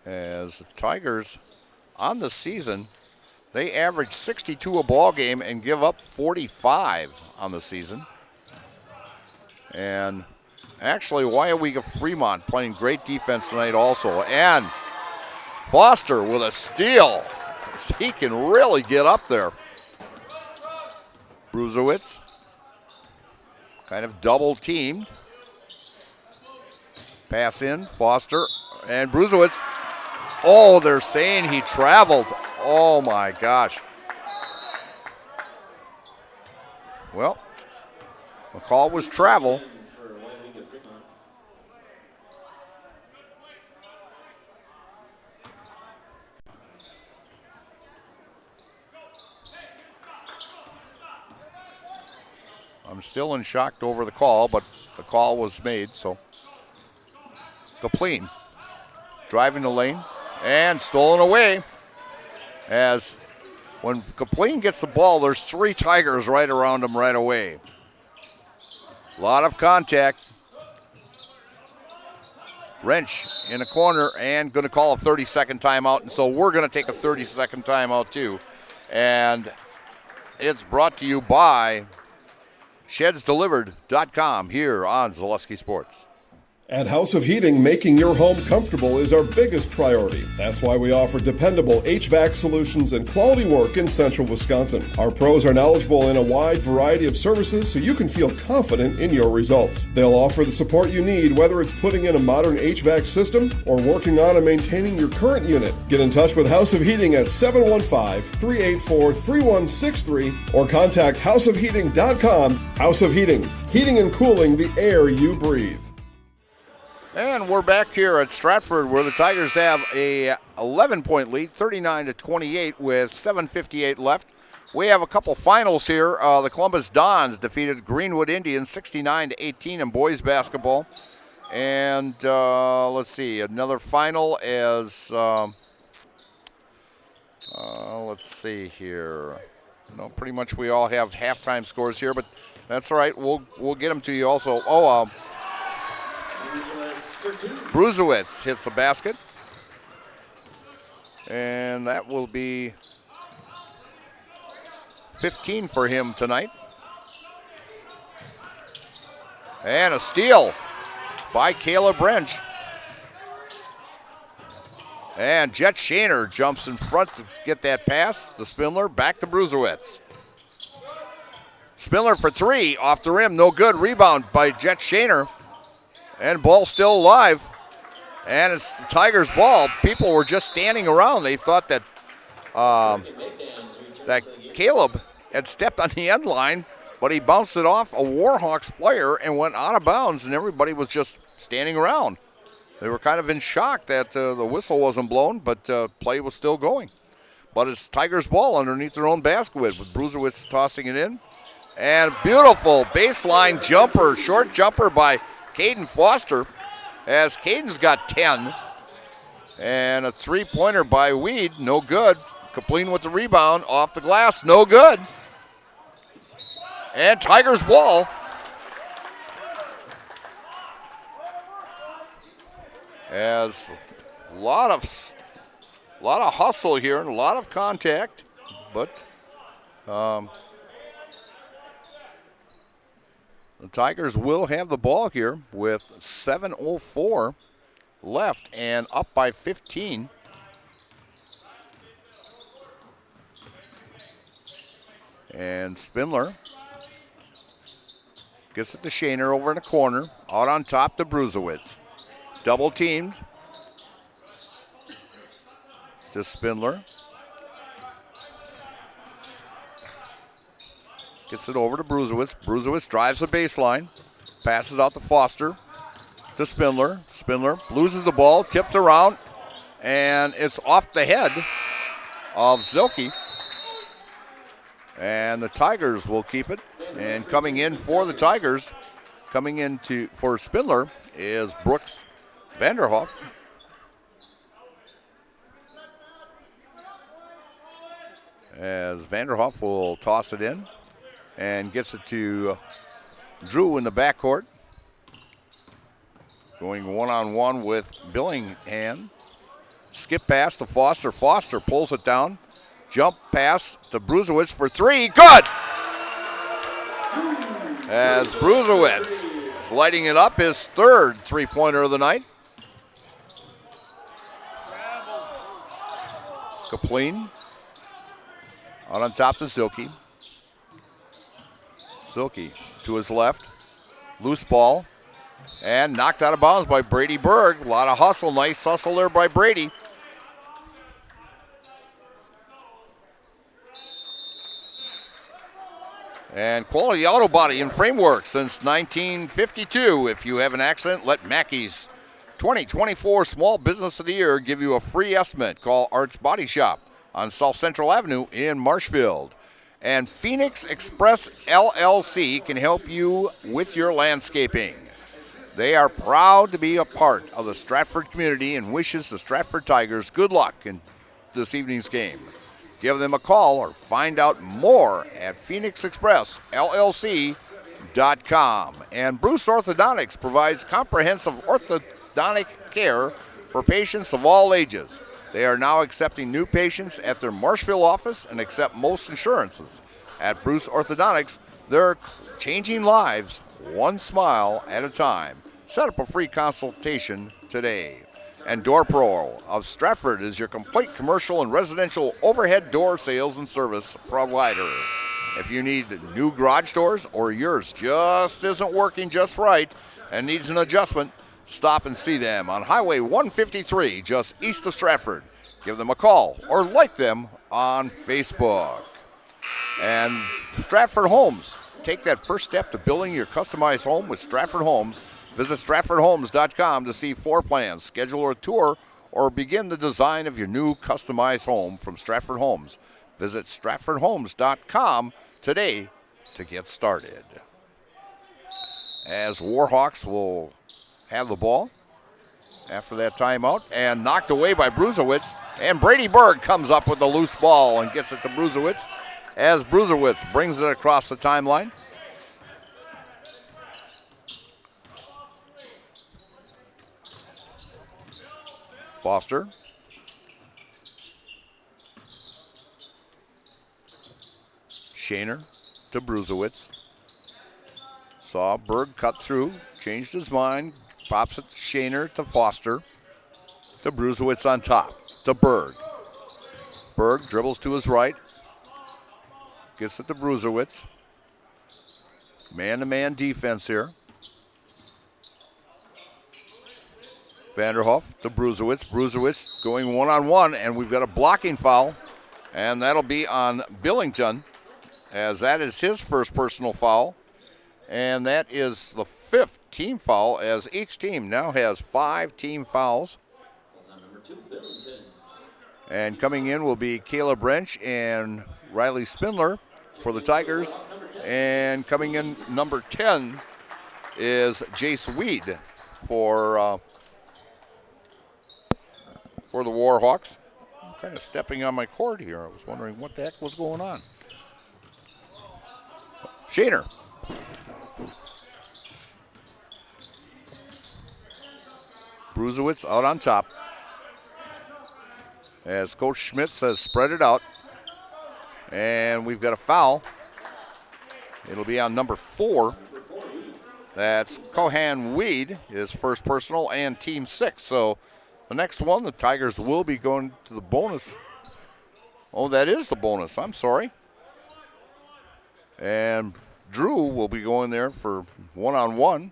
As the Tigers on the season, they average 62 a ball game and give up 45 on the season. And actually, Weyauwega-Fremont playing great defense tonight also. And Foster with a steal. He can really get up there. Bruzewicz kind of double teamed. Pass in, Foster, and Bruzewicz. Oh, they're saying he traveled. Oh my gosh. Well, the call was travel. I'm still in shock over the call, but the call was made, so. Kapleen driving the lane and stolen away. As when Kapleen gets the ball, there's 3 Tigers right around him right away. A lot of contact. Wrench in the corner and going to call a 30-second timeout, and so we're going to take a 30-second timeout too. And it's brought to you by ShedsDelivered.com here on Zaleski Sports. At House of Heating, making your home comfortable is our biggest priority. That's why we offer dependable HVAC solutions and quality work in central Wisconsin. Our pros are knowledgeable in a wide variety of services so you can feel confident in your results. They'll offer the support you need, whether it's putting in a modern HVAC system or working on and maintaining your current unit. Get in touch with House of Heating at 715-384-3163 or contact houseofheating.com. House of Heating, heating and cooling the air you breathe. And we're back here at Stratford where the Tigers have a 11-point lead, 39-28 with 7:58 left. we have a couple finals here. The Columbus Dons defeated Greenwood Indians 69-18 in boys basketball. And let's see, another final is, let's see here. No, pretty much we all have halftime scores here, but that's all right. We'll get them to you also. Bruzewitz hits the basket. And that will be 15 for him tonight. And a steal by Caleb Wrench. And Jet Shaner jumps in front to get that pass. The Spindler back to Bruzewitz. Spindler for three, off the rim, no good. Rebound by Jet Shaner. And ball still alive. And it's the Tigers' ball. People were just standing around. They thought that that Caleb had stepped on the end line, but he bounced it off a Warhawks player and went out of bounds, and everybody was just standing around. They were kind of in shock that the whistle wasn't blown, but play was still going. But it's Tigers' ball underneath their own basket with Bruzewitz tossing it in. And beautiful baseline jumper, short jumper by Caden Foster, as Caden's got 10. And a three-pointer by Weed, no good. Kapleen with the rebound, off the glass, no good. And Tigers' ball. As a lot of hustle here and a lot of contact, but the Tigers will have the ball here with 7:04 left and up by 15. And Spindler gets it to Shaner over in the corner, out on top to Bruzewitz. Double teamed to Spindler. Gets it over to Bruzewitz. Bruzewitz drives the baseline, passes out to Foster, to Spindler. Spindler loses the ball, tipped around, and it's off the head of Zilke. And the Tigers will keep it. And coming in for the Tigers, coming in for Spindler is Brooks Vanderhoff. As Vanderhoff will toss it in and gets it to Drew in the backcourt. Going one-on-one with Billingham. Skip pass to Foster. Foster pulls it down. Jump pass to Bruzewitz for three. Good! As Bruzewitz lighting it up, his third three-pointer of the night. Kapleen out on top to Zilke. Zilke to his left. Loose ball. And knocked out of bounds by Brady Berg. A lot of hustle. Nice hustle there by Brady. And Quality Auto Body and Framework since 1952. If you have an accident, let Mackey's 2024 Small Business of the Year give you a free estimate. Call Arts Body Shop on South Central Avenue in Marshfield. And Phoenix Express LLC can help you with your landscaping. They are proud to be a part of the Stratford community and wishes the Stratford Tigers good luck in this evening's game. Give them a call or find out more at PhoenixExpressLLC.com. And Bruce Orthodontics provides comprehensive orthodontic care for patients of all ages. They are now accepting new patients at their Marshville office and accept most insurances. At Bruce Orthodontics, they're changing lives one smile at a time. Set up a free consultation today. And Door Pro of Stratford is your complete commercial and residential overhead door sales and service provider. If you need new garage doors or yours just isn't working just right and needs an adjustment, stop and see them on Highway 153 just east of Stratford. Give them a call or like them on Facebook. And Stratford Homes. Take that first step to building your customized home with Stratford Homes. Visit StratfordHomes.com to see floor plans, schedule a tour, or begin the design of your new customized home from Stratford Homes. Visit StratfordHomes.com today to get started. As Warhawks will have the ball after that timeout, and knocked away by Bruzewitz, and Brady Berg comes up with the loose ball and gets it to Bruzewitz as Bruzewitz brings it across the timeline. Foster. Shaner to Bruzewitz. Saw Berg cut through, changed his mind, pops it to Shaner to Foster. To Bruzewitz on top, to Berg. Berg dribbles to his right. Gets it to Bruzewitz. Man-to-man defense here. Vanderhoff to Bruzewitz. Bruzewitz going one-on-one, and we've got a blocking foul, and that'll be on Billington, as that is his first personal foul, and that is the 5th team foul, as each team now has 5 team fouls. And coming in will be Caleb Wrench and Riley Spindler for the Tigers, and coming in number 10 is Jace Weed for the Warhawks. I'm kind of stepping on my cord here. I was wondering what the heck was going on. Shaner. Bruzewitz out on top. As Coach Schmidt says, spread it out. And we've got a foul. It'll be on number 4. That's Cohan Weed, his first personal, and team 6. So the next one, the Tigers will be going to the bonus. Oh, that is the bonus. I'm sorry. And Drew will be going there for one-on-one.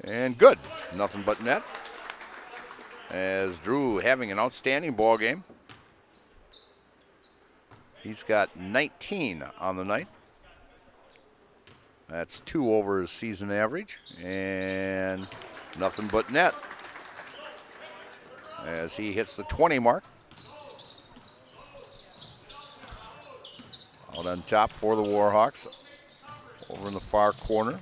And good. Nothing but net. As Drew having an outstanding ball game. He's got 19 on the night. That's 2 over his season average. And nothing but net as he hits the 20 mark. Out on top for the Warhawks. Over in the far corner.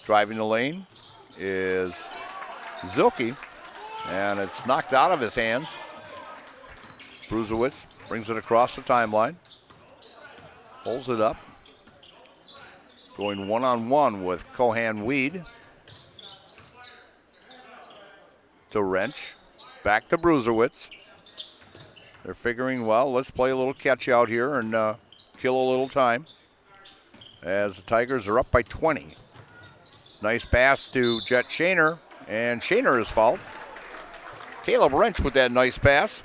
Driving the lane is Zilke, and it's knocked out of his hands. Bruzewitz brings it across the timeline. Pulls it up. Going one-on-one with Cohan Weed. To Wrench. Back to Bruzewitz. They're figuring, well, let's play a little catch out here and kill a little time. As the Tigers are up by 20. Nice pass to Jet Shaner, and Shaner is fouled. Caleb Wrench with that nice pass.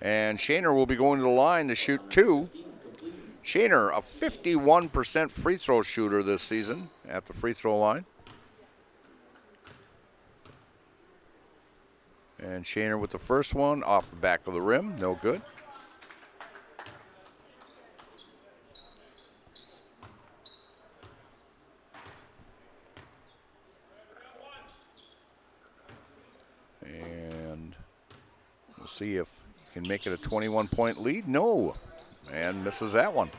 And Shaner will be going to the line to shoot 2. Shaner, a 51% free throw shooter this season at the free throw line. And Shaner with the first one off the back of the rim, no good. And we'll see if he can make it a 21-point lead. No, and misses that one.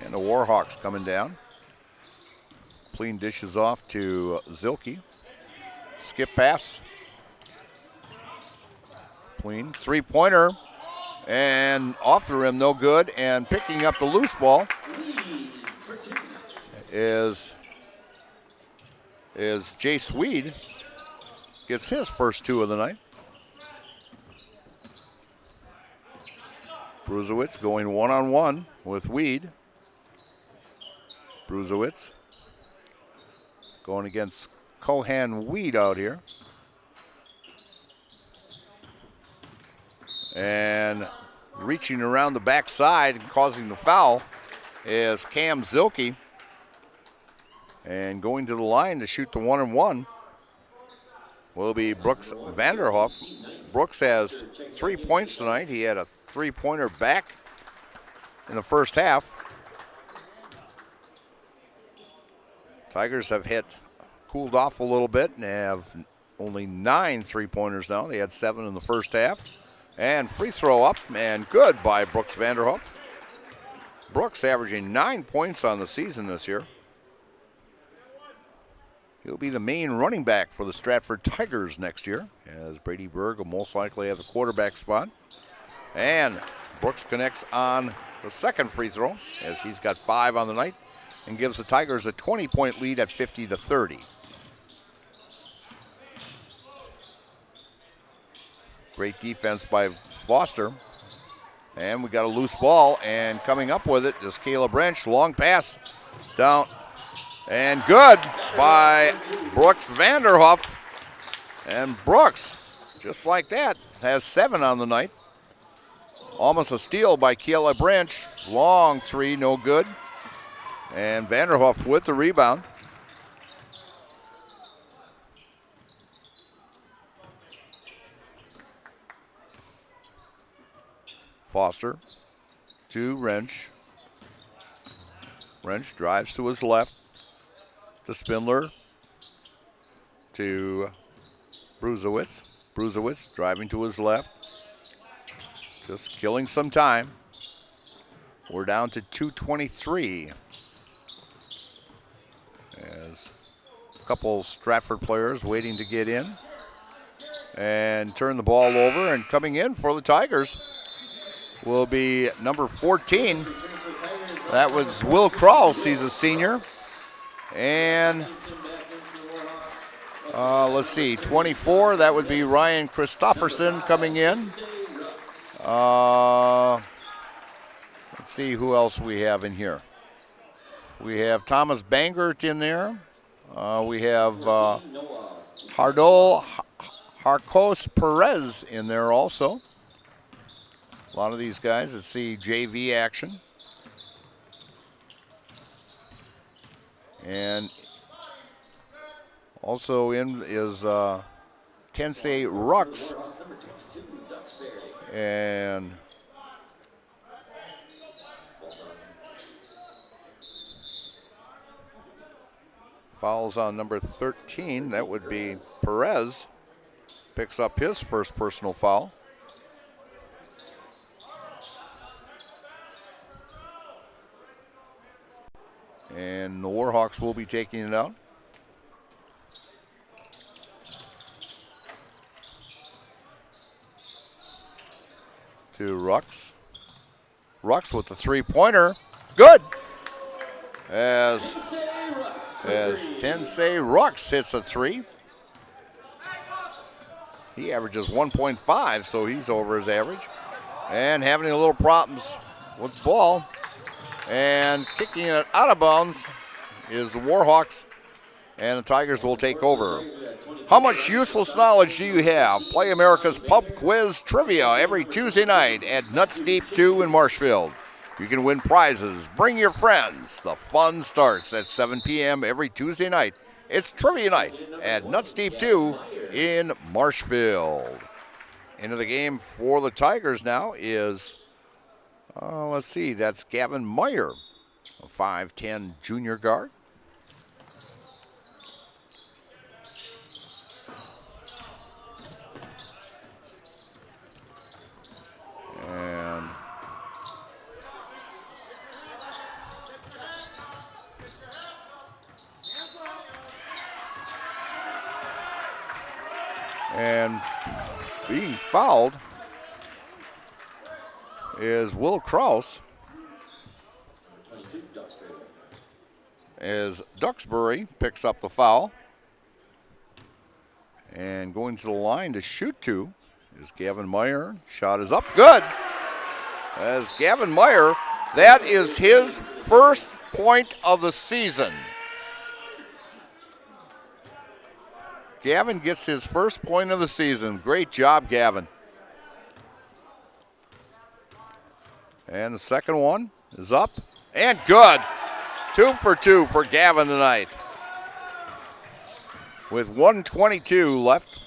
And the Warhawks coming down. Clean dishes off to Zilke. Skip pass. Clean. Three-pointer. And off the rim, no good. And picking up the loose ball is Jace Weed. Gets his first 2 of the night. Bruzewitz going one-on-one with Weed. Bruzewitz going against Cohan Weed out here. And reaching around the backside and causing the foul is Cam Zilke. And going to the line to shoot the 1-and-1 will be Brooks Vanderhoff. Brooks has 3 points tonight. He had a three-pointer back in the first half. Tigers have cooled off a little bit and have only 9 3-pointers now. They had 7 in the first half. And free throw up and good by Brooks Vanderhoof. Brooks averaging 9 points on the season this year. He'll be the main running back for the Stratford Tigers next year, as Brady Berg will most likely have the quarterback spot. And Brooks connects on the second free throw, as he's got 5 on the night, and gives the Tigers a 20-point lead at 50-30. Great defense by Foster. And we got a loose ball, and coming up with it is Caleb Wrench. Long pass down. And good by Brooks Vanderhoof. And Brooks, just like that, has 7 on the night. Almost a steal by Caleb Wrench. Long 3, no good. And Vanderhoof with the rebound. Foster to Wrench. Wrench drives to his left. To Spindler, to Bruzowitz. Bruzowitz driving to his left. Just killing some time. We're down to 2:23. As a couple Stratford players waiting to get in. And turn the ball over, and coming in for the Tigers will be number 14. That was Will Krause, he's a senior. And let's see, 24, that would be Ryan Christofferson coming in. Let's see who else we have in here. We have Thomas Bangert in there. We have Hardol Harcos Perez in there also. A lot of these guys that see JV action. And also in is Tensei Rux. And fouls on number 13. That would be Perez. Picks up his first personal foul. And the Warhawks will be taking it out. To Rux. Rux with the 3-pointer. Good! As Tensei Rux hits a 3. He averages 1.5, so he's over his average. And having a little problems with the ball. And kicking it out of bounds is the Warhawks, and the Tigers will take over. How much useless knowledge do you have? Play America's Pub Quiz Trivia every Tuesday night at Nuts Deep 2 in Marshfield. You can win prizes. Bring your friends. The fun starts at 7 p.m. every Tuesday night. It's Trivia Night at Nuts Deep 2 in Marshfield. Into the game for the Tigers now is... let's see, that's Gavin Meyer, a 5'10 junior guard. And being fouled is Will Krause, as Duxbury picks up the foul. And going to the line to shoot to is Gavin Meyer. Shot is up, good. As Gavin Meyer, that is his first point of the season. Gavin gets his first point of the season. Great job, Gavin. And the second one is up and good. 2 for 2 for Gavin tonight. With 1:22 left.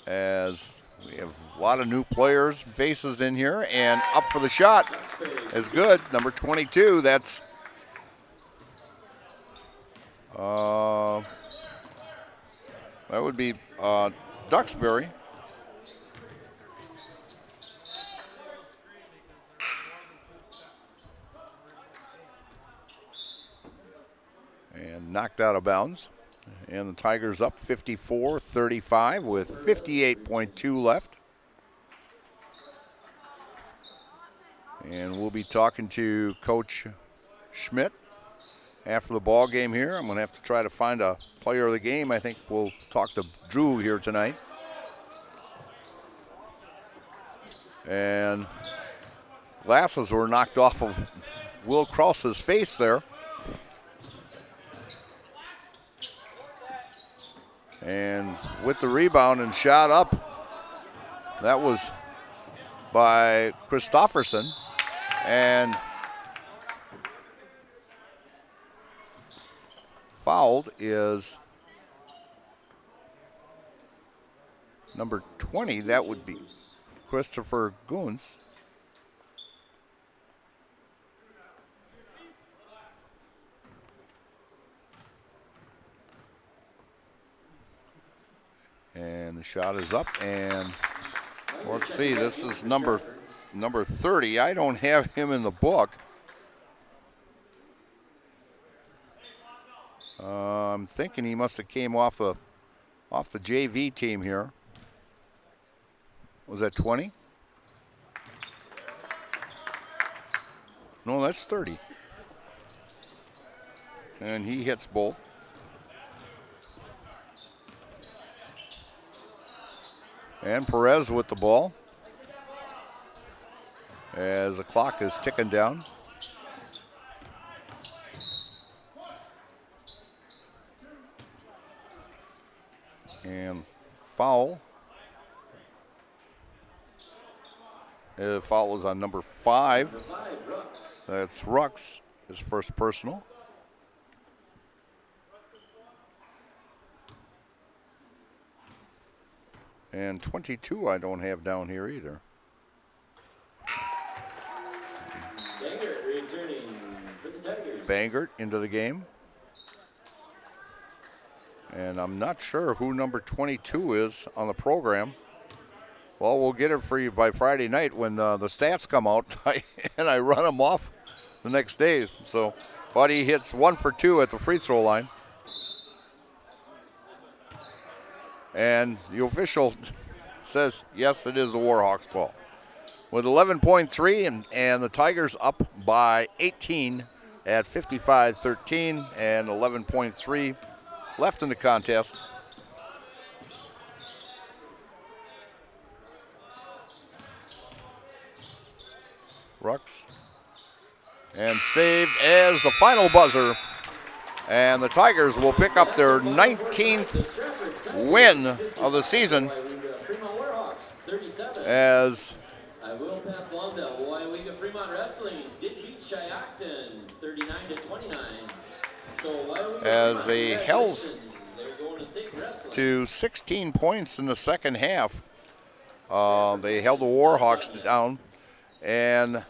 As we have a lot of new players, faces in here, and up for the shot is good. Number 22, that's that would be Duxbury. And knocked out of bounds. And the Tigers up 54-35 with 58.2 left. And we'll be talking to Coach Schmidt after the ball game here. I'm going to have to try to find a player of the game. I think we'll talk to Drew here tonight. And glasses were knocked off of Will Krause's face there. And with the rebound and shot up, that was by Christofferson. And fouled is number 20. That would be Christopher Goons. And the shot is up, and let's see, this is number 30. I don't have him in the book. I'm thinking he must have came off the JV team here. Was that 20? No, that's 30. And he hits both. And Perez with the ball as the clock is ticking down. And foul. The foul is on number 5. That's Rux, his first personal. And 22 I don't have down here either. Bangert returning for the Tigers. Bangert into the game. And I'm not sure who number 22 is on the program. Well, we'll get it for you by Friday night when the stats come out, and I run them off the next day. So, but he hits 1 for 2 at the free throw line. And the official says, yes, it is the Warhawks ball. With 11.3 and the Tigers up by 18 at 55-13 and 11.3 left in the contest. Rux. And saved as the final buzzer. And the Tigers will pick up their 19th win of the season as I will pass along that Weyauwega-Fremont Wrestling did beat Shiocton 39-29. So Weyauwega as they held they're going to state wrestling. to 16 points in the second half. They held the Warhawks down and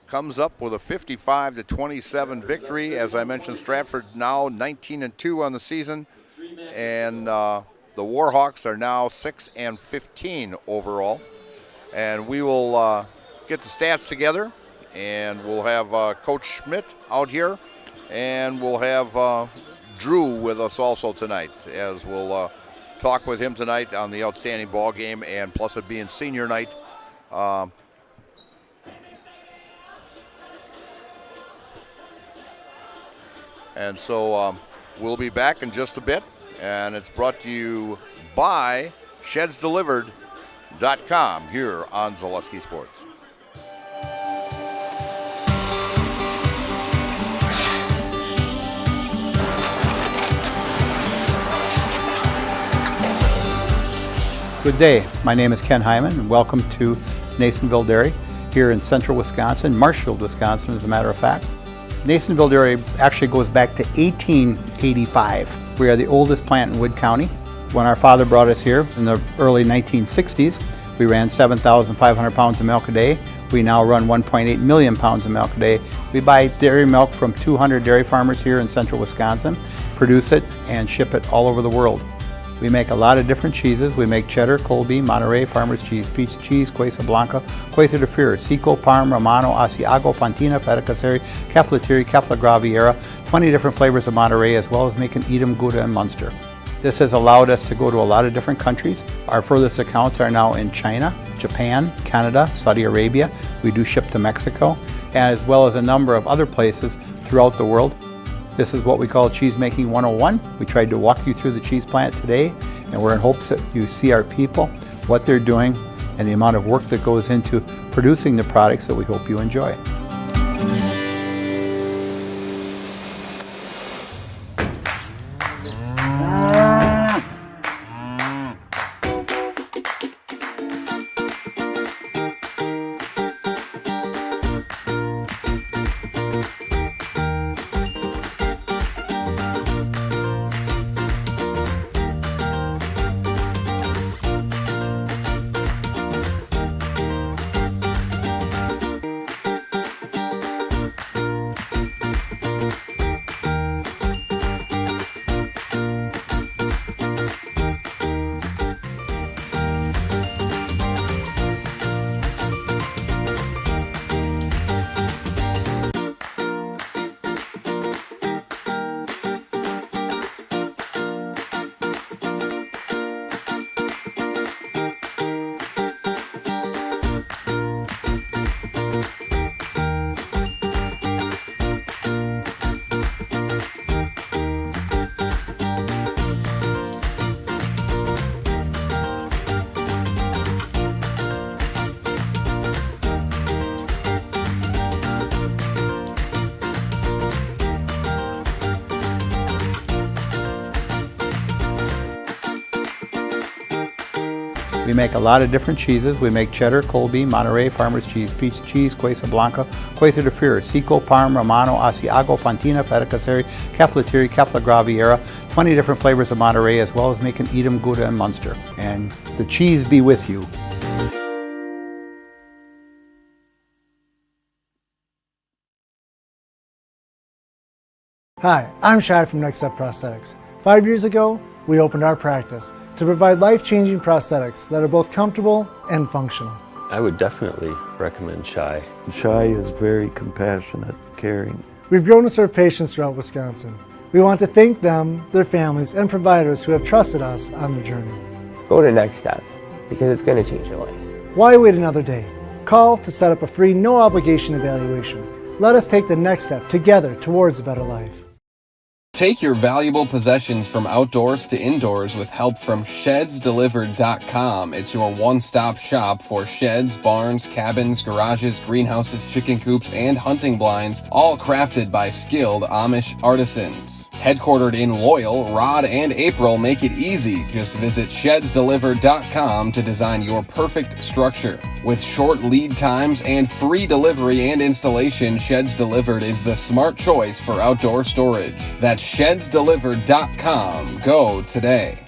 comes up with a 55-27 victory. As I mentioned, Stratford now 19-2 on the season, and the Warhawks are now 6-15 overall. And we will get the stats together, and we'll have Coach Schmidt out here, and we'll have Drew with us also tonight, as we'll talk with him tonight on the outstanding ball game, and plus it being senior night. And so we'll be back in just a bit, and it's brought to you by ShedsDelivered.com here on Zaleski Sports. Good day. My name is Ken Hyman, and welcome to Nasonville Dairy here in central Wisconsin, Marshfield, Wisconsin, as a matter of fact. Nasonville Dairy actually goes back to 1885. We are the oldest plant in Wood County. When our father brought us here in the early 1960s, We ran 7,500 pounds of milk a day. We now run 1.8 million pounds of milk a day. We buy dairy milk from 200 dairy farmers here in central Wisconsin, produce it, and ship it all over the world. We make a lot of different cheeses. We make cheddar, Colby, Monterey, Farmer's Cheese, Pizza Cheese, Quesa Blanca, Quesa de Freer, Seco, Parm, Romano, Asiago, Fontina, Feta Caseri, Cafflatiri, Caffla Graviera, 20 different flavors of Monterey, as well as making Edam, Gouda, and Munster. This has allowed us to go to a lot of different countries. Our furthest accounts are now in China, Japan, Canada, Saudi Arabia. We do ship to Mexico, as well as a number of other places throughout the world. This is what we call Cheese Making 101. We tried to walk you through the cheese plant today, and we're in hopes that you see our people, what they're doing, and the amount of work that goes into producing the products that we hope you enjoy. We make a lot of different cheeses. We make cheddar, Colby, Monterey, Farmer's Cheese, Pizza Cheese, Quesa Blanca, Quesa de Freer, Seco, Parm, Romano, Asiago, Fontina, Feta Caseri, Cafflatiri, Caffla Graviera, 20 different flavors of Monterey, as well as making Edam, Gouda, and Munster. And the cheese be with you. Hi, I'm Shad from Next Step Prosthetics. 5 years ago, we opened our practice to provide life-changing prosthetics that are both comfortable and functional. I would definitely recommend Shai. Shai is very compassionate, caring. We've grown to serve patients throughout Wisconsin. We want to thank them, their families, and providers who have trusted us on their journey. Go to Next Step, because it's going to change your life. Why wait another day? Call to set up a free, no-obligation evaluation. Let us take the next step together towards a better life. Take your valuable possessions from outdoors to indoors with help from ShedsDelivered.com. It's your one-stop shop for sheds, barns, cabins, garages, greenhouses, chicken coops, and hunting blinds, all crafted by skilled Amish artisans. Headquartered in Loyal, Rod and April make it easy. Just visit ShedsDelivered.com to design your perfect structure. With short lead times and free delivery and installation, Sheds Delivered is the smart choice for outdoor storage. That's ShedsDelivered.com. Go today.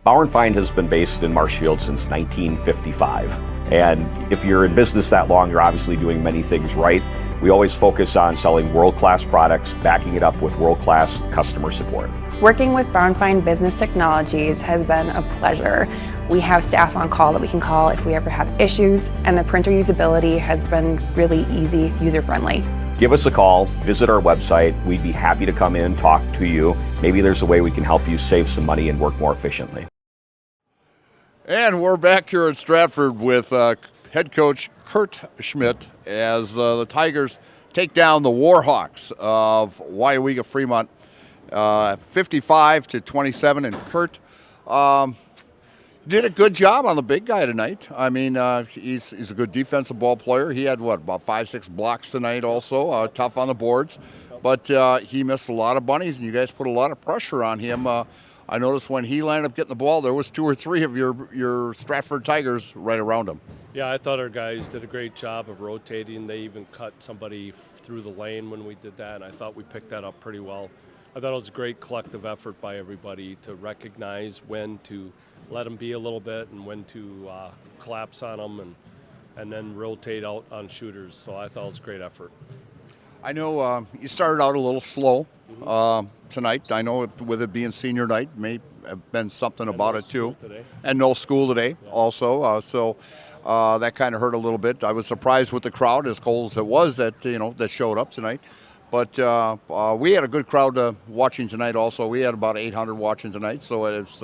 Bauer & Feind has been based in Marshfield since 1955. And if you're in business that long, you're obviously doing many things right. We always focus on selling world-class products, backing it up with world-class customer support. Working with Bauer & Feind Business Technologies has been a pleasure. We have staff on call that we can call if we ever have issues, and the printer usability has been really easy, user-friendly. Give us a call, visit our website. We'd be happy to come in, talk to you. Maybe there's a way we can help you save some money and work more efficiently. And we're back here at Stratford with head coach Kurt Schmidt as the Tigers take down the Warhawks of Weyauwega-Fremont 55-27. And Kurt did a good job on the big guy tonight. I mean, he's a good defensive ball player. He had, about 5-6 blocks tonight also, tough on the boards. But he missed a lot of bunnies, and you guys put a lot of pressure on him. I noticed when he landed up getting the ball, there was 2 or 3 of your Stratford Tigers right around him. Yeah, I thought our guys did a great job of rotating. They even cut somebody through the lane when we did that, and I thought we picked that up pretty well. I thought it was a great collective effort by everybody to recognize when to let them be a little bit and when to collapse on them and then rotate out on shooters. So I thought it was a great effort. I know you started out a little slow tonight. I know with it being senior night, may have been something about it too. And no school today also. So that kind of hurt a little bit. I was surprised with the crowd, as cold as it was, that that showed up tonight. But we had a good crowd watching tonight also. We had about 800 watching tonight, so it's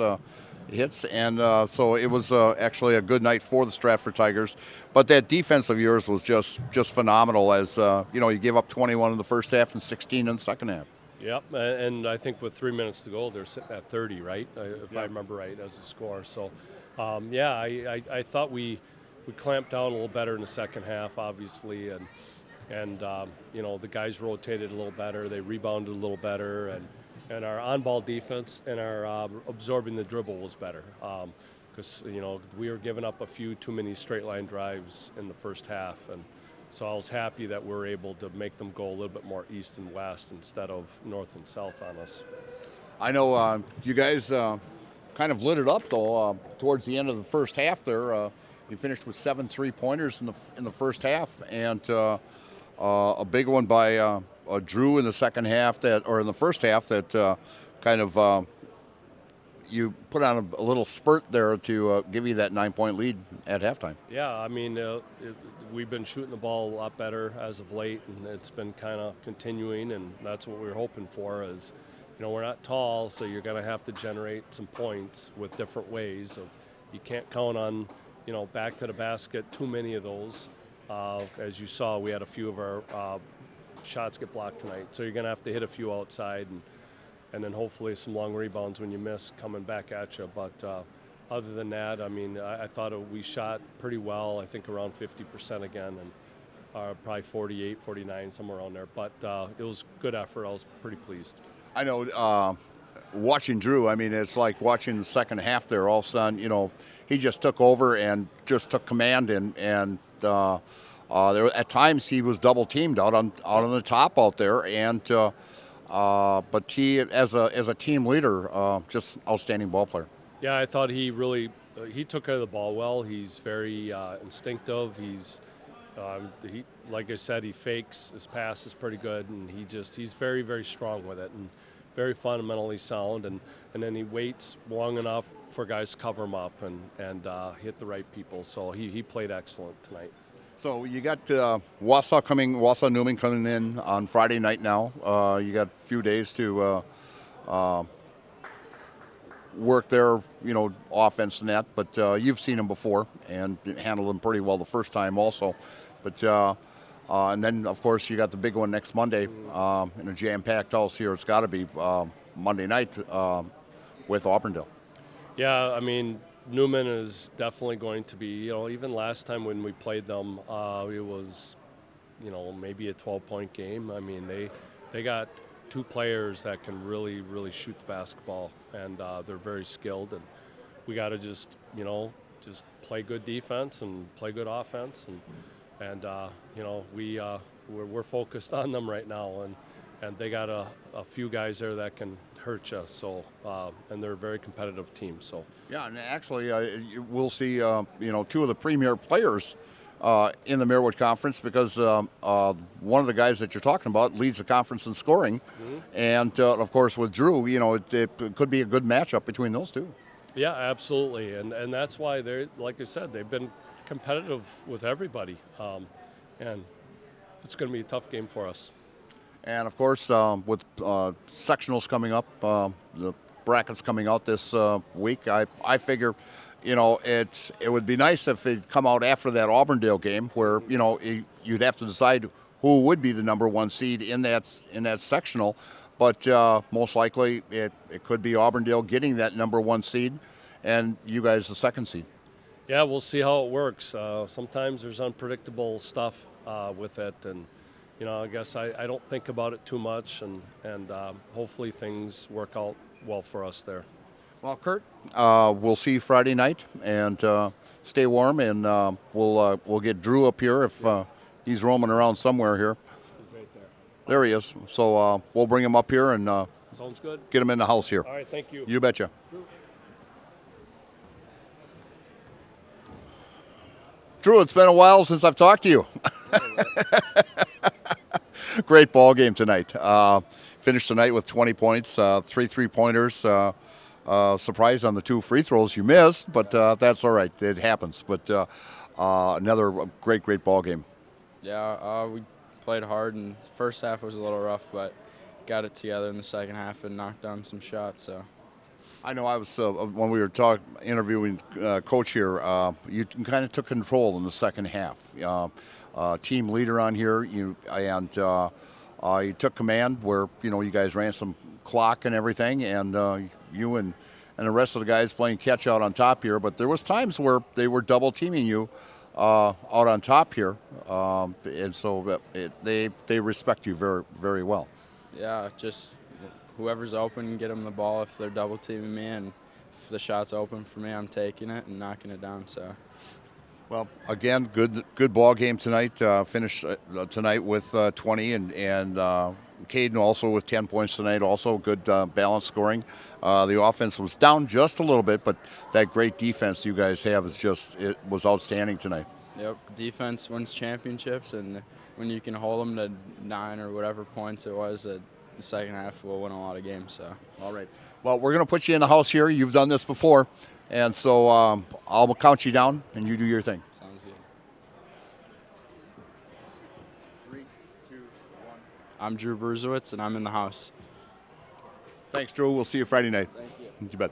hits, and so it was actually a good night for the Stratford Tigers. But that defense of yours was just phenomenal. As you gave up 21 in the first half and 16 in the second half. Yep, and I think with 3 minutes to go, they're sitting at 30, right? If I remember right, as a score. So, I thought we clamped down a little better in the second half, obviously, and the guys rotated a little better. They rebounded a little better, and our on-ball defense and our absorbing the dribble was better. Because we were giving up a few too many straight line drives in the first half, and so I was happy that we were able to make them go a little bit more east and west instead of north and south on us. I know you guys kind of lit it up though towards the end of the first half. There, you finished with 7 3-pointers in the first half, and a big one by Drew in the second half in the first half that kind of you put on a little spurt there to give you that 9-point lead at halftime. Yeah, I mean, we've been shooting the ball a lot better as of late, and it's been kind of continuing, and that's what we were hoping for. Is we're not tall, so you're going to have to generate some points with different ways. You can't count on back to the basket, too many of those. As you saw, we had a few of our shots get blocked tonight, so you're going to have to hit a few outside and then hopefully some long rebounds when you miss coming back at you. But other than that, I mean, I thought we shot pretty well, I think around 50% again, and probably 48, 49, somewhere around there. But it was good effort. I was pretty pleased. I know watching Drew, I mean, it's like watching the second half there. All of a sudden, he just took over and just took command, and there at times he was double teamed out on the top out there, and but he as a team leader, just outstanding ball player. Yeah, I thought he really he took care of the ball well. He's very instinctive. He's like I said, he fakes. His pass is pretty good, and he's very, very strong with it and very fundamentally sound. And then he waits long enough for guys to cover him up and hit the right people. So he played excellent tonight. So you got Wausau Newman coming in on Friday night now. You got a few days to work their offense and that, but you've seen them before and handled them pretty well the first time also. But and then of course you got the big one next Monday in a jam-packed house here. It's got to be Monday night with Auburndale. Yeah, I mean, Newman is definitely going to be, even last time when we played them, it was, maybe a 12-point game. I mean, they got two players that can really, really shoot the basketball, and they're very skilled. And we got to just play good defense and play good offense, and we're focused on them right now, and they got a few guys there that can hurt you. So and they're a very competitive team. So yeah, and actually we'll see two of the premier players in the Marywood Conference, because one of the guys that you're talking about leads the conference in scoring, and of course with Drew, it could be a good matchup between those two. Yeah, absolutely, and that's why they're, like I said, they've been competitive with everybody, and it's going to be a tough game for us. And of course, with sectionals coming up, the brackets coming out this week, I figure, it would be nice if it come out after that Auburndale game, where you'd have to decide who would be the number one seed in that sectional. But most likely, it could be Auburndale getting that number one seed, and you guys the second seed. Yeah, we'll see how it works. Sometimes there's unpredictable stuff with it, and I guess I don't think about it too much, and hopefully things work out well for us there. Well, Kurt, we'll see you Friday night, and stay warm, and we'll get Drew up here if he's roaming around somewhere here. He's right there. There he is. So we'll bring him up here and sounds good. Get him in the house here. All right, thank you. You betcha. Drew, it's been a while since I've talked to you. Great ball game tonight. Finished tonight with 20 points, 3 3-pointers. Surprised on the 2 free throws you missed, but that's all right. It happens. But another great ball game. Yeah, we played hard, and the first half was a little rough, but got it together in the second half and knocked down some shots. So. I know I was when we were interviewing Coach here. You kind of took control in the second half. Team leader on here, you took command where you guys ran some clock and everything, and you and the rest of the guys playing catch out on top here. But there was times where they were double teaming you out on top here, and so they respect you very, very well. Yeah, just whoever's open, get them the ball if they're double teaming me, and if the shot's open for me, I'm taking it and knocking it down. So, well, again, good ball game tonight. Finished tonight with 20, and Caden also with 10 points tonight. Also good balanced scoring. The offense was down just a little bit, but that great defense you guys have it was outstanding tonight. Yep, defense wins championships, and when you can hold them to 9 or whatever points it was at the second half, we'll win a lot of games. So, all right. Well, we're going to put you in the house here. You've done this before, and so I'll count you down, and you do your thing. Sounds good. 3, 2, 1. I'm Drew Bruzowitz, and I'm in the house. Thanks, Drew. We'll see you Friday night. Thank you. You bet.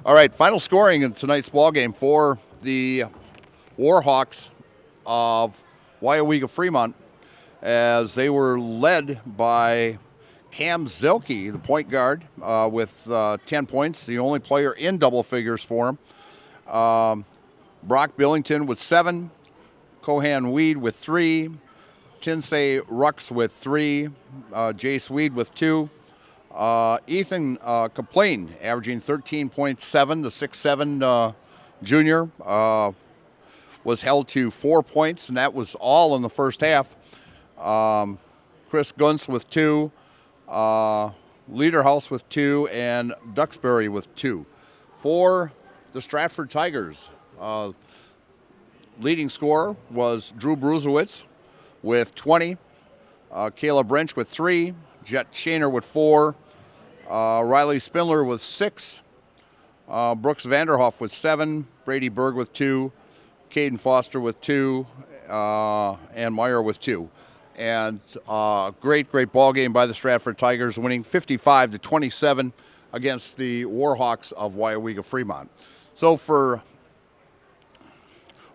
All right. Final scoring in tonight's ball game for the Warhawks of Weyauwega-Fremont, as they were led by Cam Zilke, the point guard, with 10 points, the only player in double figures for him. Brock Billington with 7, Kohan Weed with 3, Tinsay Rux with 3, Jay Swede with 2, Ethan Kaplan averaging 13.7, the 6'7" junior, was held to 4 points, and that was all in the first half. Chris Gunz with 2, Lederhouse with 2, and Duxbury with 2. For the Stratford Tigers, leading scorer was Drew Bruzowitz with 20, Caleb Wrench with 3, Jet Shaner with 4, Riley Spindler with 6, Brooks Vanderhoff with 7, Brady Berg with 2, Caden Foster with 2, and Meyer with 2. And great ball game by the Stratford Tigers, winning 55-27 against the Warhawks of Weyauwega-Fremont. So for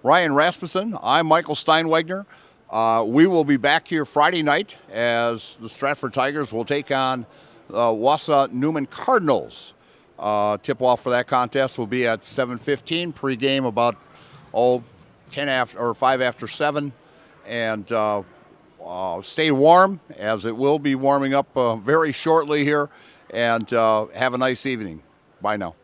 Ryan Rasmussen, I'm Michael Steinwegner. We will be back here Friday night as the Stratford Tigers will take on Wausau Newman Cardinals. Tip-off for that contest will be at 7:15. Pregame about 5 after 7, and stay warm, as it will be warming up very shortly here, and have a nice evening. Bye now.